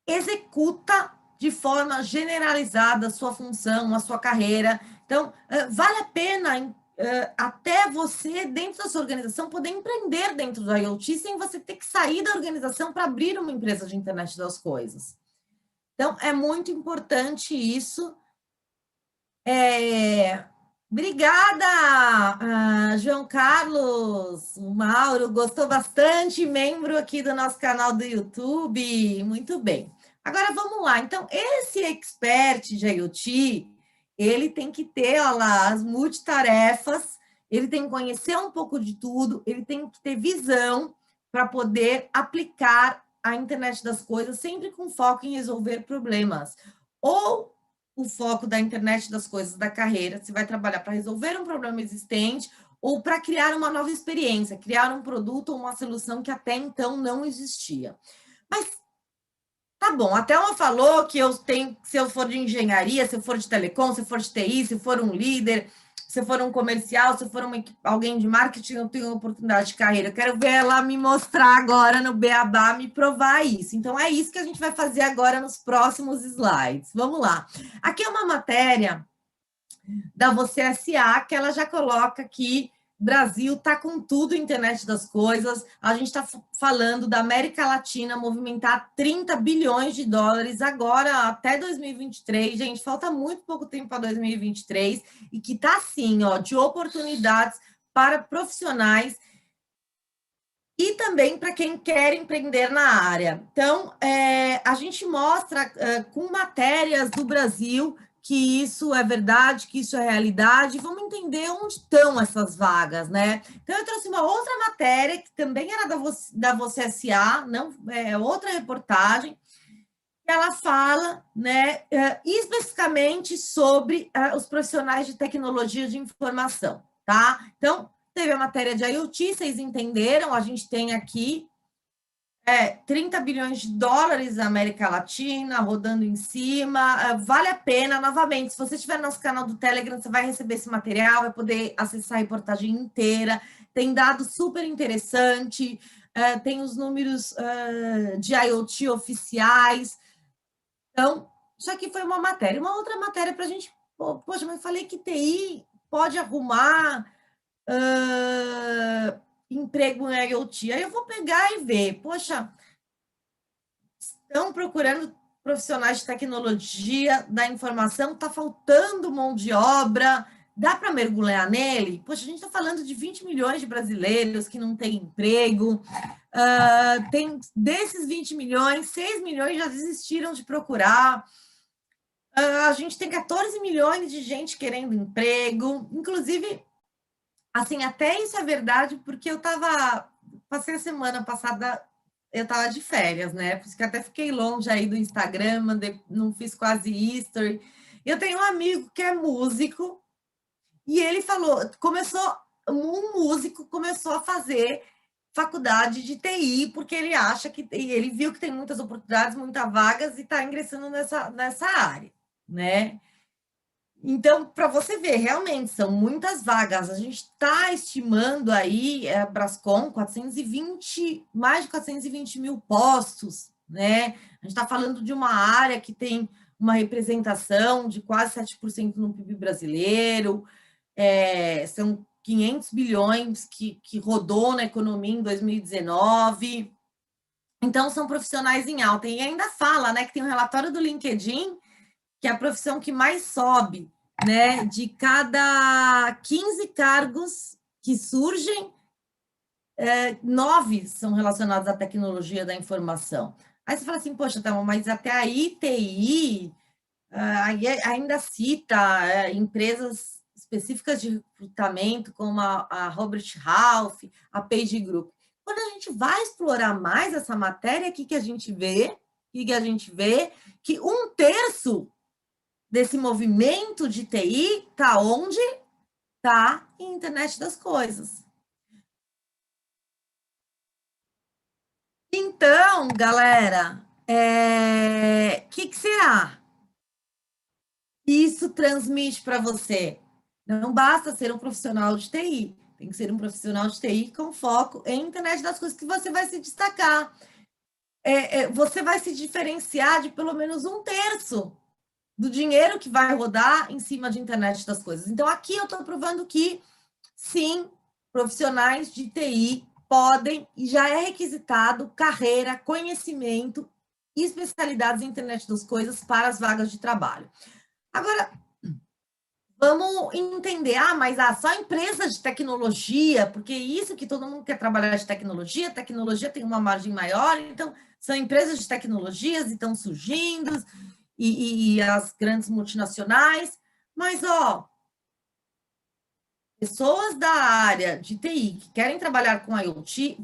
executa de forma generalizada a sua função, a sua carreira. Então, vale a pena até você, dentro da sua organização, poder empreender dentro do IoT sem você ter que sair da organização para abrir uma empresa de internet das coisas. Então, é muito importante isso. Obrigada, João Carlos, o Mauro, gostou bastante, membro aqui do nosso canal do YouTube, muito bem. Agora, vamos lá, então, esse expert de IoT, ele tem que ter, olha lá, as multitarefas, ele tem que conhecer um pouco de tudo, ele tem que ter visão para poder aplicar a internet das coisas, sempre com foco em resolver problemas. Ou o foco da internet das coisas da carreira, se vai trabalhar para resolver um problema existente ou para criar uma nova experiência, criar um produto ou uma solução que até então não existia. Mas tá bom, a Thelma falou que eu tenho, se eu for de engenharia, se eu for de telecom, se eu for de TI, se eu for um líder, se eu for um comercial, se eu for alguém de marketing, eu tenho uma oportunidade de carreira. Eu quero ver ela me mostrar agora no Beabá, me provar isso. Então, é isso que a gente vai fazer agora nos próximos slides. Vamos lá. Aqui é uma matéria da Você SA, que ela já coloca que Brasil está com tudo, internet das coisas. A gente está falando da América Latina movimentar 30 bilhões de dólares agora até 2023. Gente, falta muito pouco tempo para 2023 e que está assim, ó, de oportunidades para profissionais. e também para quem quer empreender na área. Então, a gente mostra com matérias do Brasil que isso é verdade, que isso é realidade, vamos entender onde estão essas vagas, né? Então, eu trouxe uma outra matéria, que também era da Você SA, não, outra reportagem, que ela fala, né, especificamente sobre os profissionais de tecnologia de informação, tá? Então, teve a matéria de IoT, vocês entenderam, a gente tem aqui 30 bilhões de dólares na América Latina, rodando em cima, vale a pena, novamente, se você estiver no nosso canal do Telegram, você vai receber esse material, vai poder acessar a reportagem inteira, tem dados super interessantes, tem os números de IoT oficiais. Então, isso aqui foi uma matéria. Uma outra matéria para a gente, poxa, mas falei que TI pode arrumar emprego em IoT. Aí eu vou pegar e ver, poxa, estão procurando profissionais de tecnologia da informação, está faltando mão de obra, dá para mergulhar nele? Poxa, a gente está falando de 20 milhões de brasileiros que não têm emprego, tem desses 20 milhões, 6 milhões já desistiram de procurar, a gente tem 14 milhões de gente querendo emprego, inclusive, assim, até isso é verdade, porque passei a semana passada, eu estava de férias, né? Por isso que até fiquei longe aí do Instagram, não fiz quase history. Eu tenho um amigo que é músico, e ele falou, um músico começou a fazer faculdade de TI, porque ele acha que, ele viu que tem muitas oportunidades, muitas vagas, e está ingressando nessa área, né? Então, para você ver, realmente, são muitas vagas. A gente está estimando aí, Brascom, mais de 420 mil postos, né? A gente está falando de uma área que tem uma representação de quase 7% no PIB brasileiro, são 500 bilhões que rodou na economia em 2019. Então, são profissionais em alta. E ainda fala, né, que tem um relatório do LinkedIn, que é a profissão que mais sobe, né? De cada 15 cargos que surgem, 9 são relacionados à tecnologia da informação. Aí você fala assim, poxa, tá, mas até aí TI ainda cita empresas específicas de recrutamento, como a Robert Half, a Page Group. Quando a gente vai explorar mais essa matéria, o que a gente vê? Que 1/3 desse movimento de TI está onde? Está em internet das coisas. Então, galera, que será? Isso transmite para você. Não basta ser um profissional de TI, tem que ser um profissional de TI com foco em internet das coisas, que você vai se destacar. Você vai se diferenciar de pelo menos 1/3 do dinheiro que vai rodar em cima de internet das coisas. Então, aqui eu estou provando que, sim, profissionais de TI podem, e já é requisitado, carreira, conhecimento e especialidades em internet das coisas para as vagas de trabalho. Agora, vamos entender, mas só empresas de tecnologia, porque isso que todo mundo quer trabalhar de tecnologia tem uma margem maior, então são empresas de tecnologias e estão surgindo, e as grandes multinacionais, mas, pessoas da área de TI que querem trabalhar com IoT,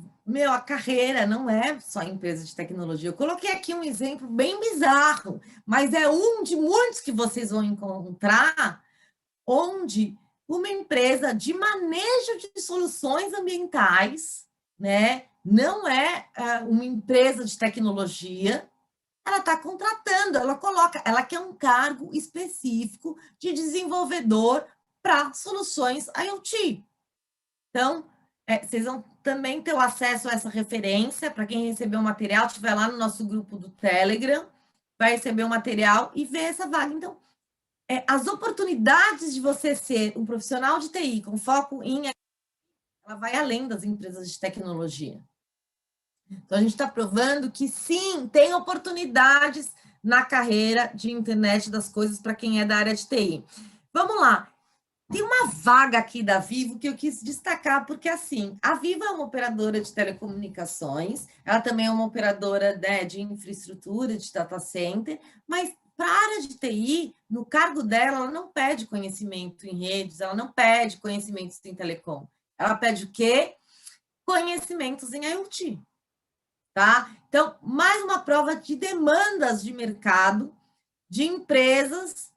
a carreira não é só empresa de tecnologia. Eu coloquei aqui um exemplo bem bizarro, mas é um de muitos que vocês vão encontrar, onde uma empresa de manejo de soluções ambientais, né, não é uma empresa de tecnologia, ela está contratando, ela quer um cargo específico de desenvolvedor para soluções IoT. Então, vocês vão também ter o acesso a essa referência, para quem recebeu o material, estiver lá no nosso grupo do Telegram, vai receber o material e ver essa vaga. Então, as oportunidades de você ser um profissional de TI com foco em... ela vai além das empresas de tecnologia. Então, a gente está provando que, sim, tem oportunidades na carreira de internet das coisas para quem é da área de TI. Vamos lá. Tem uma vaga aqui da Vivo que eu quis destacar, porque, assim, a Vivo é uma operadora de telecomunicações, ela também é uma operadora, né, de infraestrutura, de data center, mas para a área de TI, no cargo dela, ela não pede conhecimento em redes, ela não pede conhecimentos em telecom. Ela pede o quê? Conhecimentos em IoT, tá? Então, mais uma prova de demandas de mercado de empresas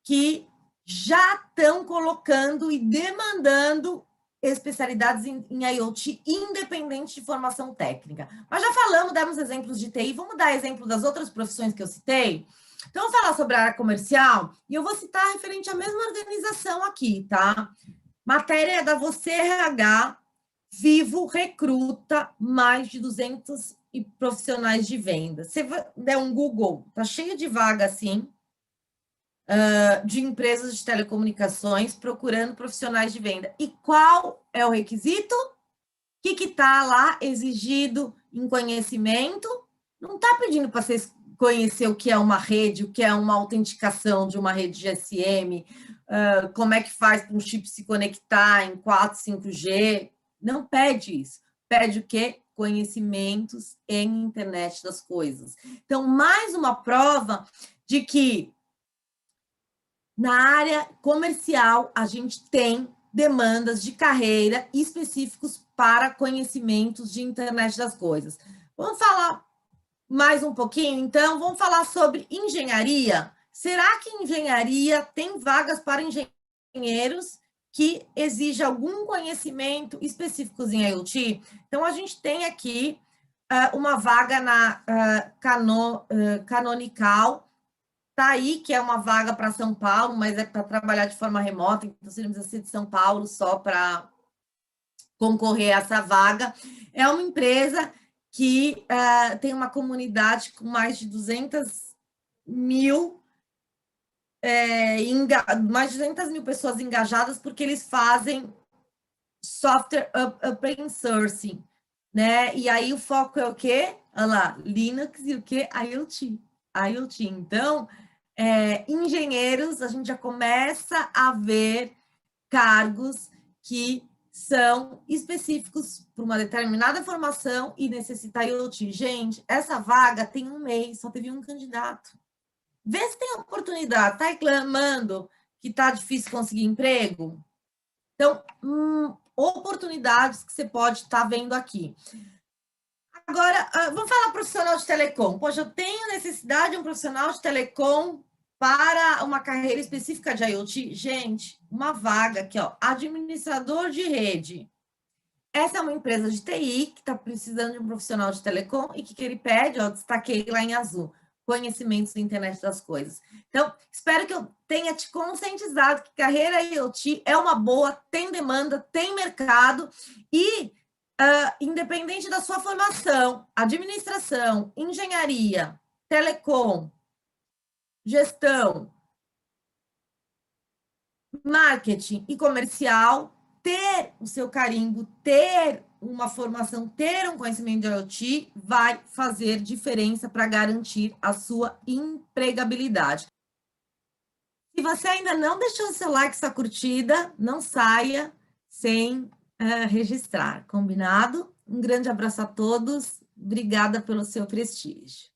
que já estão colocando e demandando especialidades em IoT, independente de formação técnica. Mas já falamos, demos exemplos de TI, vamos dar exemplo das outras profissões que eu citei? Então, vou falar sobre a área comercial, e eu vou citar referente à mesma organização aqui, tá? Matéria da Você RH, Vivo recruta mais de 200 profissionais de venda. Você der um Google, tá cheio de vaga assim, de empresas de telecomunicações procurando profissionais de venda. E qual é o requisito? O que está lá exigido em conhecimento? Não está pedindo para vocês conhecer o que é uma rede, o que é uma autenticação de uma rede GSM, como é que faz para um chip se conectar em 4, 5G. Não pede isso. Pede o quê? Conhecimentos em internet das coisas. Então, mais uma prova de que na área comercial, a gente tem demandas de carreira específicos para conhecimentos de internet das coisas. Vamos falar mais um pouquinho, então? Vamos falar sobre engenharia. Será que engenharia tem vagas para engenheiros que exige algum conhecimento específico em IoT? Então, a gente tem aqui uma vaga na Canonical, tá aí, que é uma vaga para São Paulo, mas é para trabalhar de forma remota, então você não precisa ser de São Paulo só para concorrer a essa vaga. É uma empresa que tem uma comunidade com mais de 200 mil, mais de 200 mil pessoas engajadas, porque eles fazem software open sourcing, né? E aí o foco é o quê? Olha lá, Linux e o quê? IoT. Então, engenheiros, a gente já começa a ver cargos que são específicos para uma determinada formação e necessita IoT. Gente, essa vaga tem um mês, só teve um candidato. Vê se tem oportunidade. Está reclamando que está difícil conseguir emprego? Então, oportunidades que você pode estar vendo aqui. Agora, vamos falar profissional de telecom. Poxa, eu tenho necessidade de um profissional de telecom para uma carreira específica de IoT. Gente, uma vaga aqui, ó, administrador de rede. Essa é uma empresa de TI que está precisando de um profissional de telecom e que ele pede, ó, destaquei lá em azul, conhecimentos da internet das coisas. Então, espero que eu tenha te conscientizado que carreira IoT é uma boa, tem demanda, tem mercado e independente da sua formação, administração, engenharia, telecom, gestão, marketing e comercial, ter o seu carimbo, ter uma formação, ter um conhecimento de IoT vai fazer diferença para garantir a sua empregabilidade. Se você ainda não deixou o seu like, sua curtida, não saia sem registrar, combinado? Um grande abraço a todos, obrigada pelo seu prestígio.